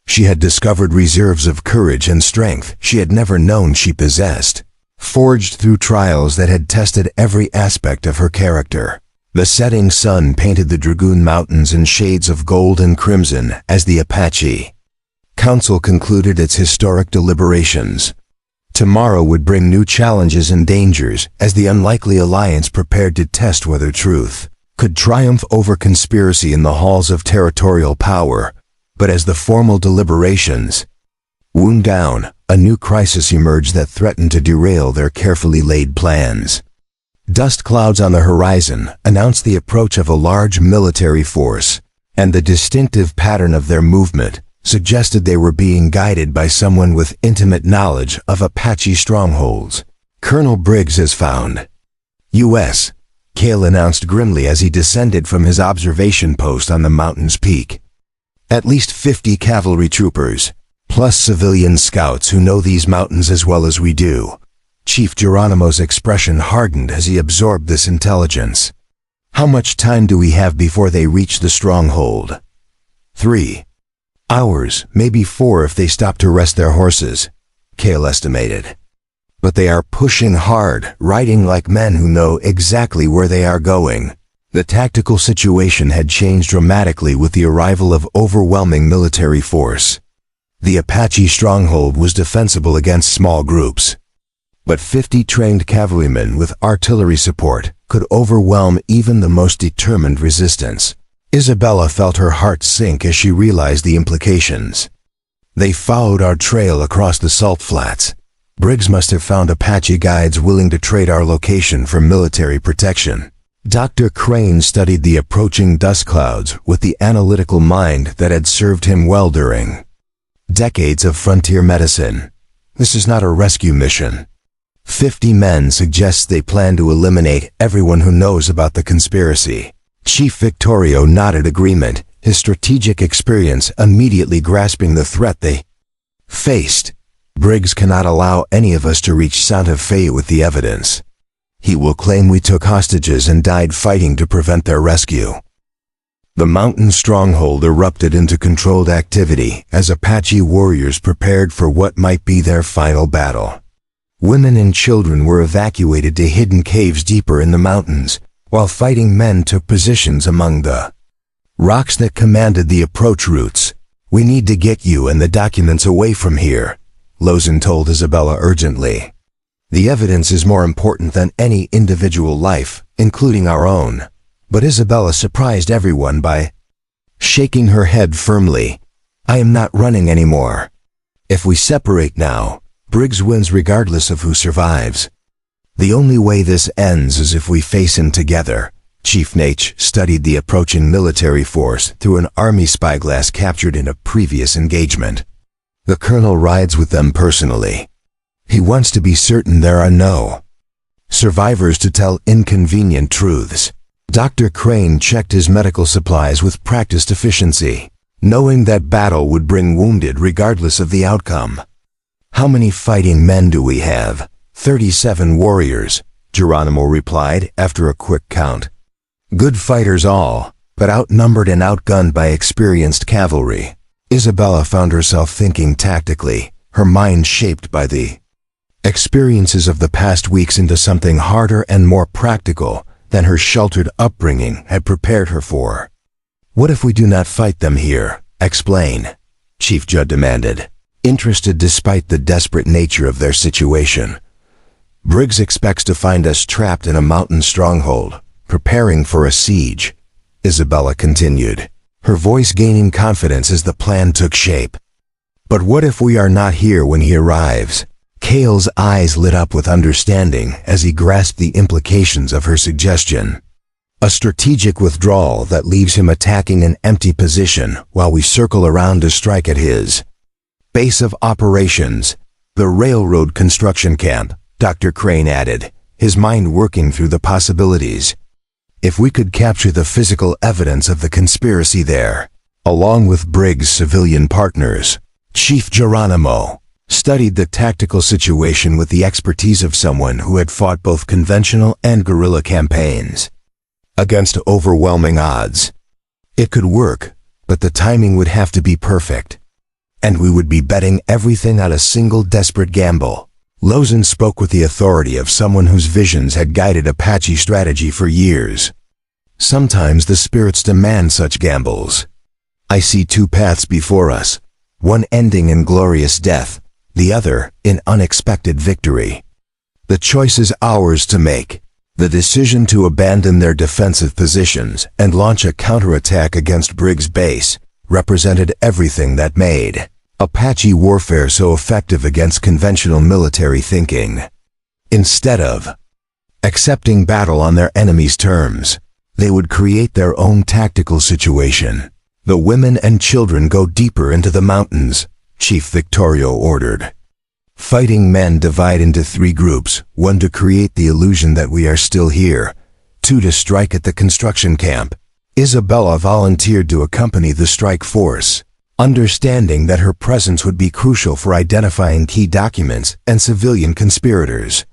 She had discovered reserves of courage and strength she had never known she possessed, forged through trials that had tested every aspect of her character. The setting sun painted the Dragoon Mountains in shades of gold and crimson as the Apache Council concluded its historic deliberations. Tomorrow would bring new challenges and dangers as the unlikely alliance prepared to test whether truth could triumph over conspiracy in the halls of territorial power. But as the formal deliberations wound down, a new crisis emerged that threatened to derail their carefully laid plans. Dust clouds on the horizon announced the approach of a large military force, and the distinctive pattern of their movement suggested they were being guided by someone with intimate knowledge of Apache strongholds. "Colonel Briggs has found U.S." Cale announced grimly as he descended from his observation post on the mountain's peak. "At least 50 cavalry troopers, plus civilian scouts who know these mountains as well as we do." Chief Geronimo's expression hardened as he absorbed this intelligence. "How much time do we have before they reach the stronghold?" 3 hours, maybe 4 if they stop to rest their horses, Cale estimated. "But they are pushing hard, riding like men who know exactly where they are going." The tactical situation had changed dramatically with the arrival of overwhelming military force. The Apache stronghold was defensible against small groups, but 50 trained cavalrymen with artillery support could overwhelm even the most determined resistance. Isabella felt her heart sink as she realized the implications. "They followed our trail across the salt flats. Briggs must have found Apache guides willing to trade our location for military protection." Dr. Crane studied the approaching dust clouds with the analytical mind that had served him well during decades of frontier medicine. "This is not a rescue mission. 50 men suggests they plan to eliminate everyone who knows about the conspiracy." Chief Victorio nodded agreement, his strategic experience immediately grasping the threat they faced. "Briggs cannot allow any of us to reach Santa Fe with the evidence. He will claim we took hostages and died fighting to prevent their rescue." The mountain stronghold erupted into controlled activity as Apache warriors prepared for what might be their final battle. Women and children were evacuated to hidden caves deeper in the mountains, while fighting men took positions among the rocks that commanded the approach routes. "We need to get you and the documents away from here," Lozin told Isabella urgently. The evidence is more important than any individual life, including our own. But Isabella surprised everyone by shaking her head firmly. I am not running anymore. If we separate now, Briggs wins regardless of who survives. The only way this ends is if we face him together. Chief Nate studied the approaching military force through an army spyglass captured in a previous engagement. The colonel rides with them personally. He wants to be certain there are no survivors to tell inconvenient truths. Dr. Crane checked his medical supplies with practiced efficiency, knowing that battle would bring wounded regardless of the outcome. How many fighting men do we have? 37 warriors, Geronimo replied after a quick count. Good fighters all, but outnumbered and outgunned by experienced cavalry. Isabella found herself thinking tactically, her mind shaped by the experiences of the past weeks into something harder and more practical than her sheltered upbringing had prepared her for. What if we do not fight them here? Explain, Chief Judd demanded, interested despite the desperate nature of their situation. Briggs expects to find us trapped in a mountain stronghold, preparing for a siege, Isabella continued, her voice gaining confidence as the plan took shape. But what if we are not here when he arrives? Cale's eyes lit up with understanding as he grasped the implications of her suggestion. A strategic withdrawal that leaves him attacking an empty position while we circle around to strike at his base of operations, the railroad construction camp, Dr. Crane added, his mind working through the possibilities. If we could capture the physical evidence of the conspiracy there, along with Briggs' civilian partners, Chief Geronimo studied the tactical situation with the expertise of someone who had fought both conventional and guerrilla campaigns against overwhelming odds. It could work, but the timing would have to be perfect. And we would be betting everything on a single desperate gamble. Lozin spoke with the authority of someone whose visions had guided Apache strategy for years. Sometimes the spirits demand such gambles. I see two paths before us, one ending in glorious death, the other in unexpected victory. The choice is ours to make. The decision to abandon their defensive positions and launch a counterattack against Briggs' base represented everything that made Apache warfare so effective against conventional military thinking. Instead of accepting battle on their enemy's terms, they would create their own tactical situation. The women and children go deeper into the mountains, Chief Victorio ordered. Fighting men divide into 3 groups, 1 to create the illusion that we are still here, 2 to strike at the construction camp. Isabella volunteered to accompany the strike force, understanding that her presence would be crucial for identifying key documents and civilian conspirators.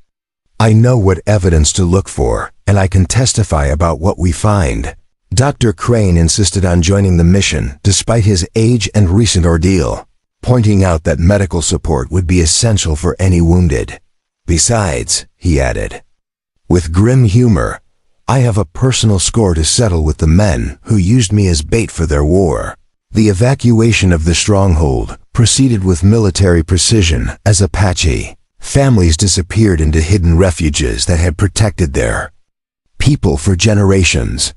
I know what evidence to look for, and I can testify about what we find. Dr. Crane insisted on joining the mission despite his age and recent ordeal, pointing out that medical support would be essential for any wounded. Besides, he added, with grim humor, I have a personal score to settle with the men who used me as bait for their war. The evacuation of the stronghold proceeded with military precision as Apache families disappeared into hidden refuges that had protected their people for generations.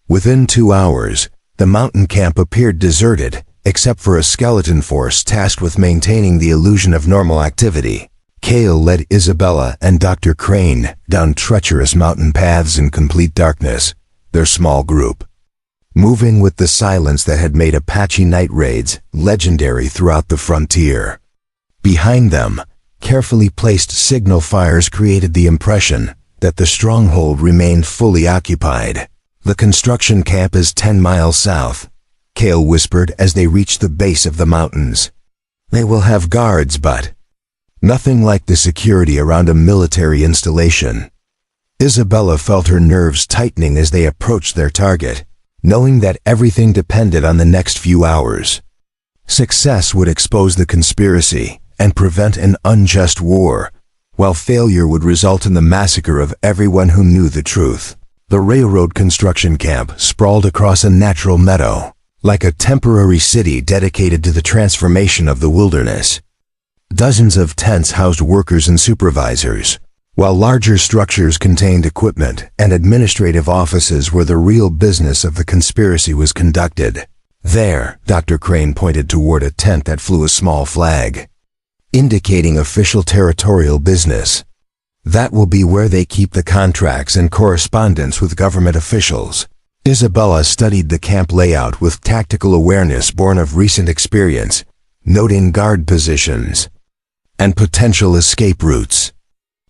Within 2 hours, the mountain camp appeared deserted, except for a skeleton force tasked with maintaining the illusion of normal activity. Cale led Isabella and Dr. Crane down treacherous mountain paths in complete darkness, their small group moving with the silence that had made Apache night raids legendary throughout the frontier. Behind them, carefully placed signal fires created the impression that the stronghold remained fully occupied. The construction camp is 10 miles south, Cale whispered as they reached the base of the mountains. They will have guards, but nothing like the security around a military installation. Isabella felt her nerves tightening as they approached their target, knowing that everything depended on the next few hours. Success would expose the conspiracy and prevent an unjust war, while failure would result in the massacre of everyone who knew the truth. The railroad construction camp sprawled across a natural meadow, like a temporary city dedicated to the transformation of the wilderness. Dozens of tents housed workers and supervisors, while larger structures contained equipment and administrative offices where the real business of the conspiracy was conducted. There, Dr. Crane pointed toward a tent that flew a small flag, indicating official territorial business. That will be where they keep the contracts and correspondence with government officials. Isabella studied the camp layout with tactical awareness born of recent experience, noting guard positions and potential escape routes.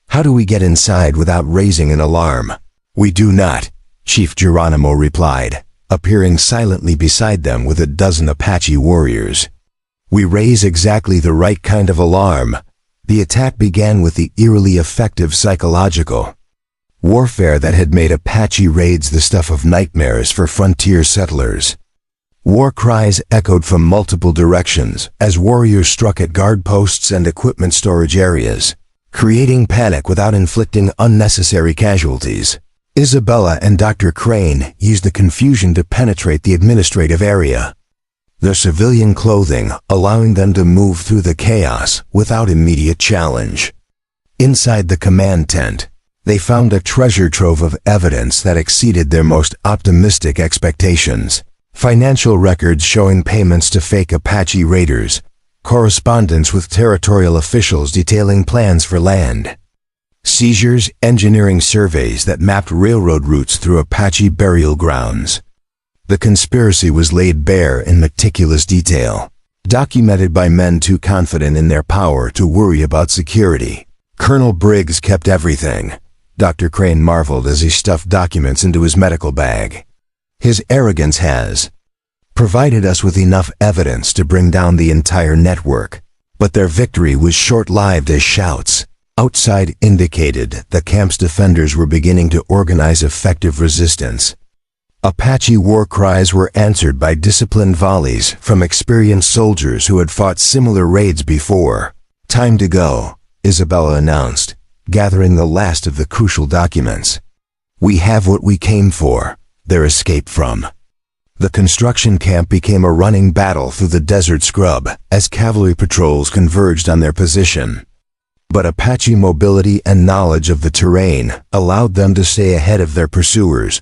How do we get inside without raising an alarm? We do not, Chief Geronimo replied, appearing silently beside them with a dozen Apache warriors. We raise exactly the right kind of alarm. The attack began with the eerily effective psychological warfare that had made Apache raids the stuff of nightmares for frontier settlers. War cries echoed from multiple directions as warriors struck at guard posts and equipment storage areas, creating panic without inflicting unnecessary casualties. Isabella and Dr. Crane used the confusion to penetrate the administrative area, their civilian clothing allowing them to move through the chaos without immediate challenge. Inside the command tent, they found a treasure trove of evidence that exceeded their most optimistic expectations. Financial records showing payments to fake Apache raiders, correspondence with territorial officials detailing plans for land seizures, engineering surveys that mapped railroad routes through Apache burial grounds. The conspiracy was laid bare in meticulous detail, documented by men too confident in their power to worry about security. Colonel Briggs kept everything. Dr. Crane marveled as he stuffed documents into his medical bag. His arrogance has provided us with enough evidence to bring down the entire network, but their victory was short-lived as shouts outside indicated the camp's defenders were beginning to organize effective resistance. Apache war cries were answered by disciplined volleys from experienced soldiers who had fought similar raids before. Time to go, Isabella announced, gathering the last of the crucial documents. We have what we came for, their escape from. The construction camp became a running battle through the desert scrub as cavalry patrols converged on their position. But Apache mobility and knowledge of the terrain allowed them to stay ahead of their pursuers,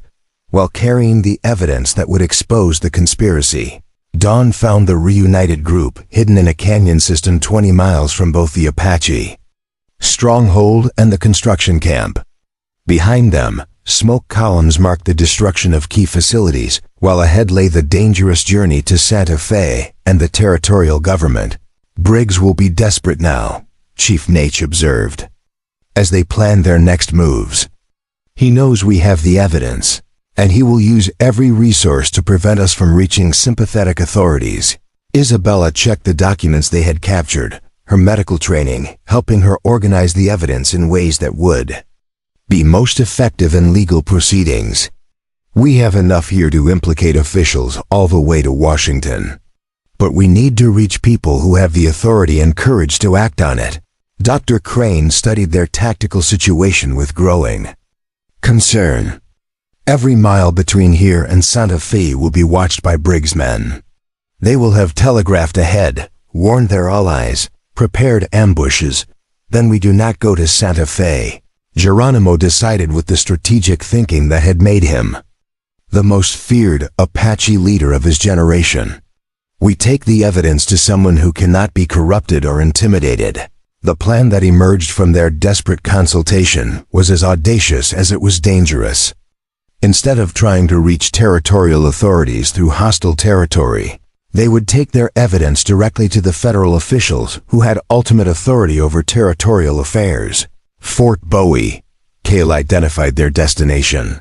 while carrying the evidence that would expose the conspiracy. Dawn found the reunited group hidden in a canyon system 20 miles from both the Apache stronghold and the construction camp. Behind them, smoke columns marked the destruction of key facilities, while ahead lay the dangerous journey to Santa Fe and the territorial government. Briggs will be desperate now, Chief Nate observed, as they planned their next moves. He knows we have the evidence, and he will use every resource to prevent us from reaching sympathetic authorities. Isabella checked the documents they had captured, her medical training helping her organize the evidence in ways that would be most effective in legal proceedings. We have enough here to implicate officials all the way to Washington, but we need to reach people who have the authority and courage to act on it. Dr. Crane studied their tactical situation with growing concern. Every mile between here and Santa Fe will be watched by Briggs' men. They will have telegraphed ahead, warned their allies, prepared ambushes. Then we do not go to Santa Fe. Geronimo decided with the strategic thinking that had made him the most feared Apache leader of his generation. We take the evidence to someone who cannot be corrupted or intimidated. The plan that emerged from their desperate consultation was as audacious as it was dangerous. Instead of trying to reach territorial authorities through hostile territory, they would take their evidence directly to the federal officials who had ultimate authority over territorial affairs. Fort Bowie. Cale identified their destination.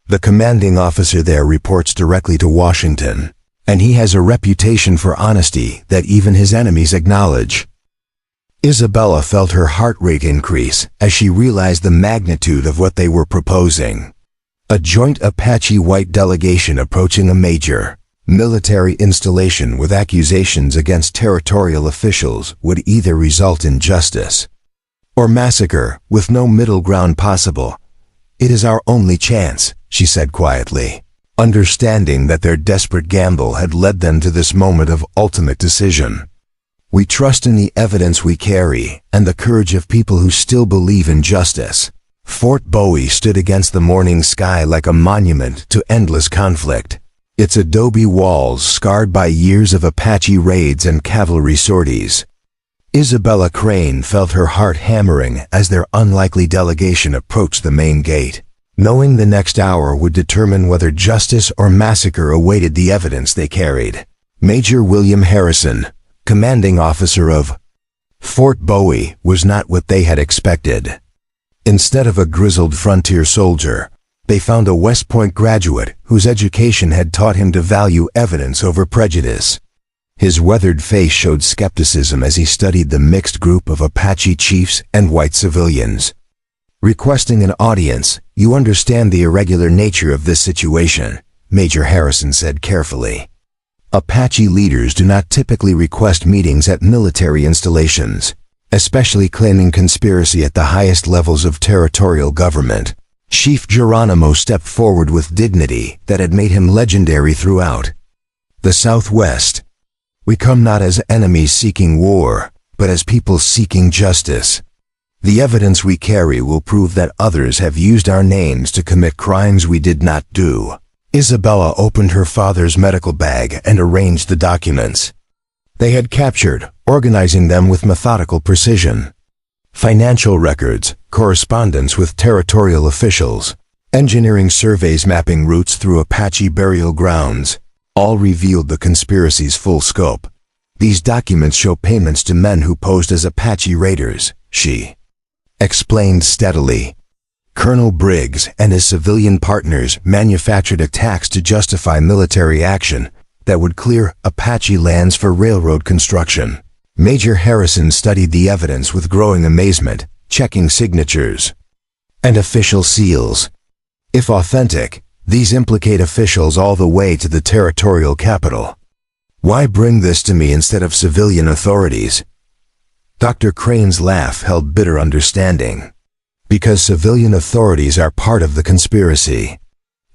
The commanding officer there reports directly to Washington, and he has a reputation for honesty that even his enemies acknowledge. Isabella felt her heart rate increase as she realized the magnitude of what they were proposing. A joint Apache white delegation approaching a major military installation with accusations against territorial officials would either result in justice or massacre, with no middle ground possible. It is our only chance, she said quietly, understanding that their desperate gamble had led them to this moment of ultimate decision. We trust in the evidence we carry and the courage of people who still believe in justice. Fort Bowie stood against the morning sky like a monument to endless conflict, its adobe walls scarred by years of Apache raids and cavalry sorties. Isabella Crane felt her heart hammering as their unlikely delegation approached the main gate, knowing the next hour would determine whether justice or massacre awaited the evidence they carried. Major William Harrison, commanding officer of Fort Bowie, was not what they had expected. Instead of a grizzled frontier soldier, they found a West Point graduate whose education had taught him to value evidence over prejudice. His weathered face showed skepticism as he studied the mixed group of Apache chiefs and white civilians. Requesting an audience, "You understand the irregular nature of this situation," Major Harrison said carefully. Apache leaders do not typically request meetings at military installations, especially claiming conspiracy at the highest levels of territorial government. Chief Geronimo stepped forward with dignity that had made him legendary throughout the Southwest. "We come not as enemies seeking war, but as people seeking justice. The evidence we carry will prove that others have used our names to commit crimes we did not do." Isabella opened her father's medical bag and arranged the documents they had captured, organizing them with methodical precision. Financial records, correspondence with territorial officials, engineering surveys mapping routes through Apache burial grounds, all revealed the conspiracy's full scope. "These documents show payments to men who posed as Apache raiders," she explained steadily. "Colonel Briggs and his civilian partners manufactured attacks to justify military action that would clear Apache lands for railroad construction." Major Harrison studied the evidence with growing amazement, checking signatures and official seals. If authentic, these implicate officials all the way to the territorial capital. "Why bring this to me instead of civilian authorities?" Dr. Crane's laugh held bitter understanding. "Because civilian authorities are part of the conspiracy.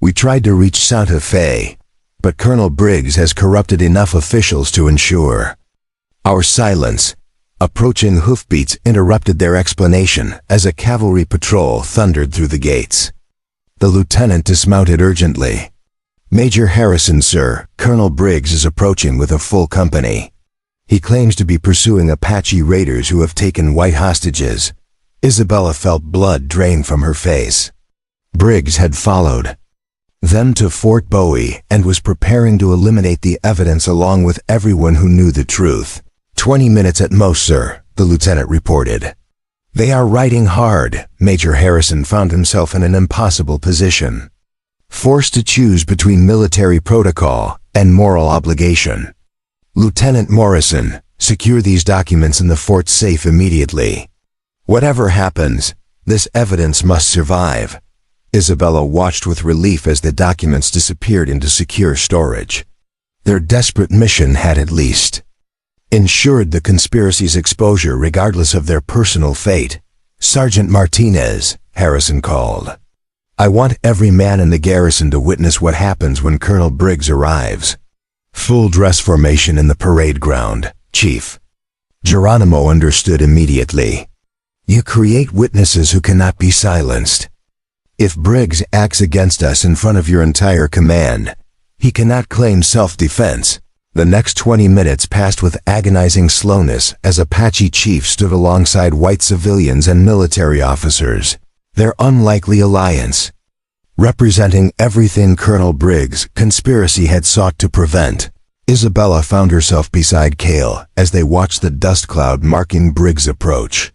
We tried to reach Santa Fe, but Colonel Briggs has corrupted enough officials to ensure our silence." Approaching hoofbeats interrupted their explanation as a cavalry patrol thundered through the gates. The lieutenant dismounted urgently. "Major Harrison, sir, Colonel Briggs is approaching with a full company. He claims to be pursuing Apache raiders who have taken white hostages." Isabella felt blood drain from her face. Briggs had followed them to Fort Bowie and was preparing to eliminate the evidence along with everyone who knew the truth. 20 minutes at most, sir," the lieutenant reported. "They are riding hard." Major Harrison found himself in an impossible position, forced to choose between military protocol and moral obligation. "Lieutenant Morrison, secure these documents in the fort safe immediately. Whatever happens, this evidence must survive." Isabella watched with relief as the documents disappeared into secure storage. Their desperate mission had at least ensured the conspiracy's exposure regardless of their personal fate. "Sergeant Martinez," Harrison called. "I want every man in the garrison to witness what happens when Colonel Briggs arrives." Full dress formation in the parade ground, Chief. Geronimo understood immediately. "You create witnesses who cannot be silenced. If Briggs acts against us in front of your entire command, he cannot claim self-defense." The next 20 minutes passed with agonizing slowness as Apache chiefs stood alongside white civilians and military officers, their unlikely alliance, representing everything Colonel Briggs' conspiracy had sought to prevent. Isabella found herself beside Cale as they watched the dust cloud marking Briggs' approach.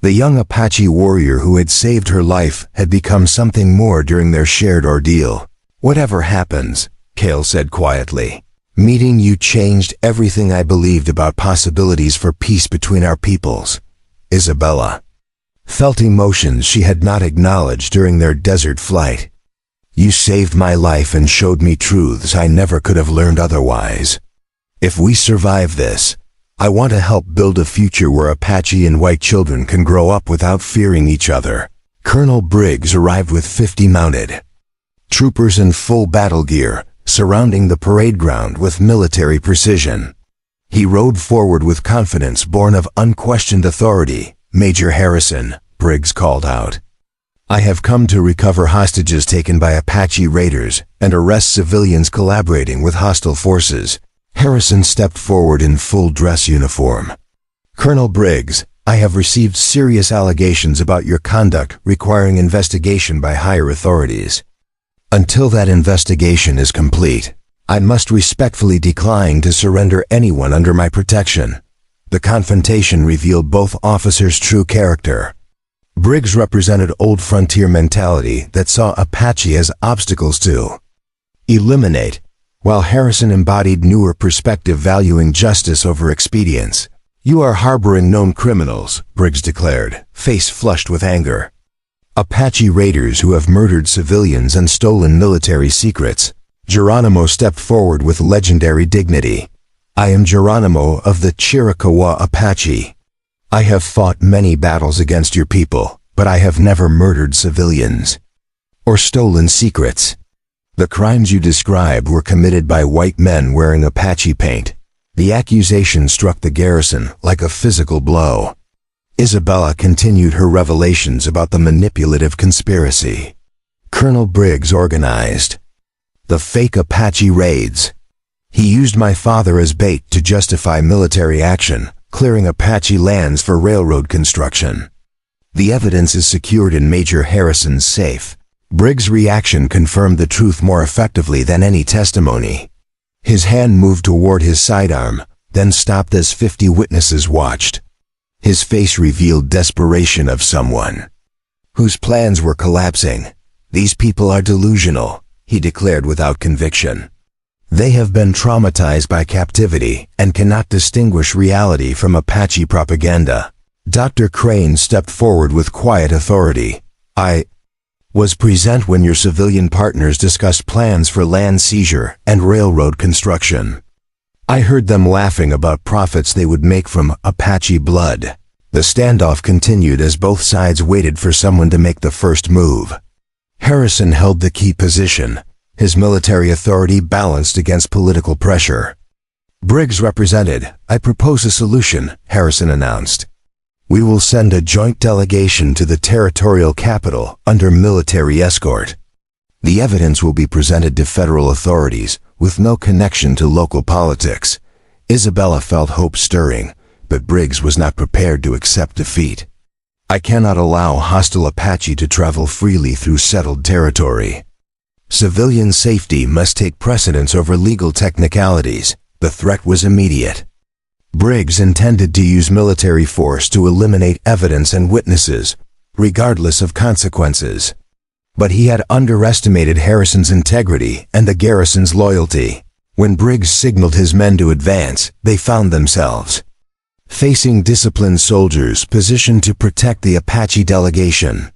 The young Apache warrior who had saved her life had become something more during their shared ordeal. "Whatever happens," Cale said quietly, "meeting you changed everything I believed about possibilities for peace between our peoples." Isabella felt emotions she had not acknowledged during their desert flight. "You saved my life and showed me truths I never could have learned otherwise. If we survive this, I want to help build a future where Apache and white children can grow up without fearing each other." Colonel Briggs arrived with 50 mounted troopers in full battle gear, surrounding the parade ground with military precision. He rode forward with confidence born of unquestioned authority. "Major Harrison," Briggs called out. "I have come to recover hostages taken by Apache raiders and arrest civilians collaborating with hostile forces." Harrison stepped forward in full dress uniform. "Colonel Briggs, I have received serious allegations about your conduct requiring investigation by higher authorities. Until that investigation is complete, I must respectfully decline to surrender anyone under my protection." The confrontation revealed both officers' true character. Briggs represented old frontier mentality that saw Apache as obstacles to eliminate, while Harrison embodied newer perspective valuing justice over expedience. "You are harboring known criminals," Briggs declared, face flushed with anger. "Apache raiders who have murdered civilians and stolen military secrets." Geronimo stepped forward with legendary dignity. "I am Geronimo of the Chiricahua Apache. I have fought many battles against your people, but I have never murdered civilians or stolen secrets. The crimes you described were committed by white men wearing Apache paint." The accusation struck the garrison like a physical blow. Isabella continued her revelations about the manipulative conspiracy Colonel Briggs organized. The fake Apache raids. "He used my father as bait to justify military action, clearing Apache lands for railroad construction. The evidence is secured in Major Harrison's safe." Briggs' reaction confirmed the truth more effectively than any testimony. His hand moved toward his sidearm, then stopped as 50 witnesses watched. His face revealed desperation of someone whose plans were collapsing. "These people are delusional," he declared without conviction. "They have been traumatized by captivity and cannot distinguish reality from Apache propaganda." Dr. Crane stepped forward with quiet authority. "I was present when your civilian partners discussed plans for land seizure and railroad construction. I heard them laughing about profits they would make from Apache blood." The standoff continued as both sides waited for someone to make the first move. Harrison held the key position, his military authority balanced against political pressure. Briggs represented. "I propose a solution," Harrison announced. "We will send a joint delegation to the territorial capital under military escort. The evidence will be presented to federal authorities with no connection to local politics." Isabella felt hope stirring, but Briggs was not prepared to accept defeat. "I cannot allow hostile Apache to travel freely through settled territory. Civilian safety must take precedence over legal technicalities." The threat was immediate. Briggs intended to use military force to eliminate evidence and witnesses, regardless of consequences. But he had underestimated Harrison's integrity and the garrison's loyalty. When Briggs signaled his men to advance, they found themselves facing disciplined soldiers positioned to protect the Apache delegation.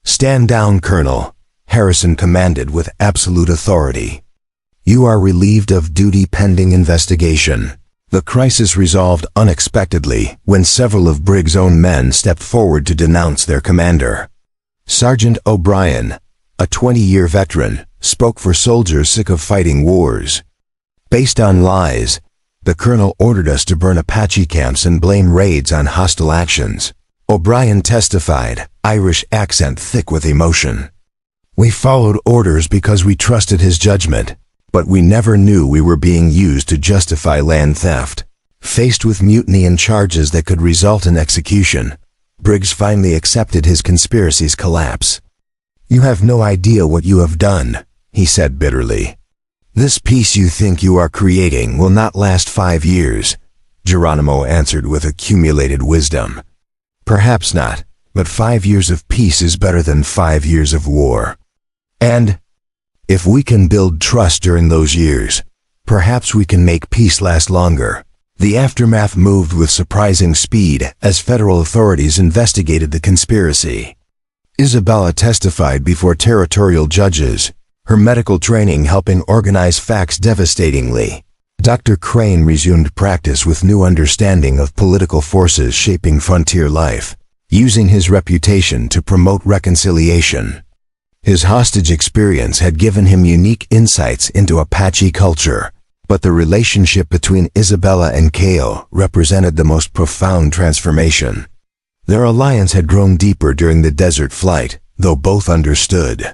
"Stand down, Colonel," Harrison commanded with absolute authority. "You are relieved of duty pending investigation." The crisis resolved unexpectedly when several of Briggs' own men stepped forward to denounce their commander. Sergeant O'Brien, a 20-year veteran, spoke for soldiers sick of fighting wars. "Based on lies, the colonel ordered us to burn Apache camps and blame raids on hostile actions." O'Brien testified, Irish accent thick with emotion. "We followed orders because we trusted his judgment, but we never knew we were being used to justify land theft." Faced with mutiny and charges that could result in execution, Briggs finally accepted his conspiracy's collapse. "You have no idea what you have done," he said bitterly. "This peace you think you are creating will not last 5 years," Geronimo answered with accumulated wisdom. "Perhaps not, but 5 years of peace is better than 5 years of war. And if we can build trust during those years, perhaps we can make peace last longer." The aftermath moved with surprising speed as federal authorities investigated the conspiracy. Isabella testified before territorial judges, her medical training helping organize facts devastatingly. Dr. Crane resumed practice with new understanding of political forces shaping frontier life, using his reputation to promote reconciliation. His hostage experience had given him unique insights into Apache culture, But the relationship between Isabella and Cale represented the most profound transformation. Their alliance had grown deeper during the desert flight, though both understood.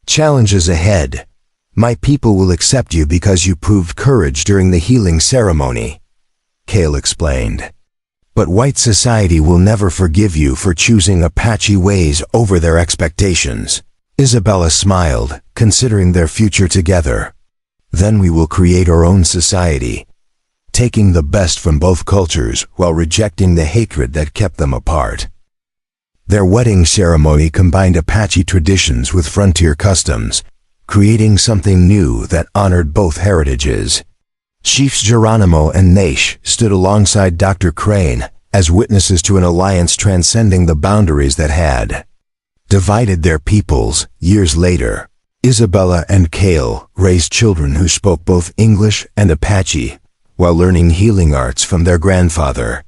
Challenges ahead. My people will accept you because you proved courage during the healing ceremony, Cale explained. But white society will never forgive you for choosing Apache ways over their expectations. Isabella smiled, considering their future together. Then we will create our own society, taking the best from both cultures while rejecting the hatred that kept them apart. Their wedding ceremony combined Apache traditions with frontier customs, creating something new that honored both heritages. Chiefs Geronimo and Naish stood alongside Dr. Crane as witnesses to an alliance transcending the boundaries that had divided their peoples. Years later, Isabella and Cale raised children who spoke both English and Apache, while learning healing arts from their grandfather.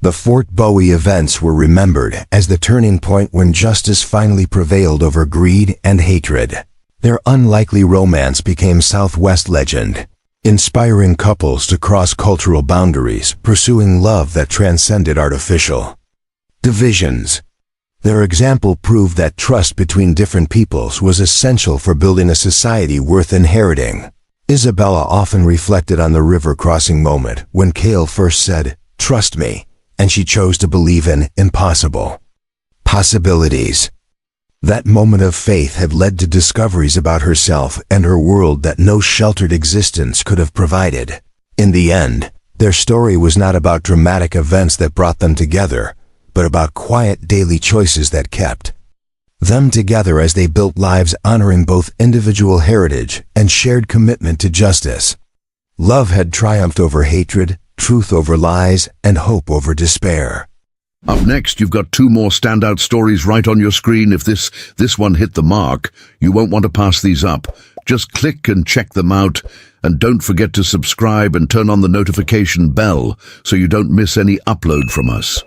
The Fort Bowie events were remembered as the turning point when justice finally prevailed over greed and hatred. Their unlikely romance became Southwest legend, inspiring couples to cross cultural boundaries, pursuing love that transcended artificial divisions. Their example proved that trust between different peoples was essential for building a society worth inheriting. Isabella often reflected on the river crossing moment when Cale first said, "Trust me," and she chose to believe in impossible possibilities. That moment of faith had led to discoveries about herself and her world that no sheltered existence could have provided. In the end, their story was not about dramatic events that brought them together, but about quiet daily choices that kept them together as they built lives honoring both individual heritage and shared commitment to justice. Love had triumphed over hatred, truth over lies, and hope over despair. Up next, you've got two more standout stories right on your screen. If this one hit the mark, you won't want to pass these up. Just click and check them out. And don't forget to subscribe and turn on the notification bell so you don't miss any upload from us.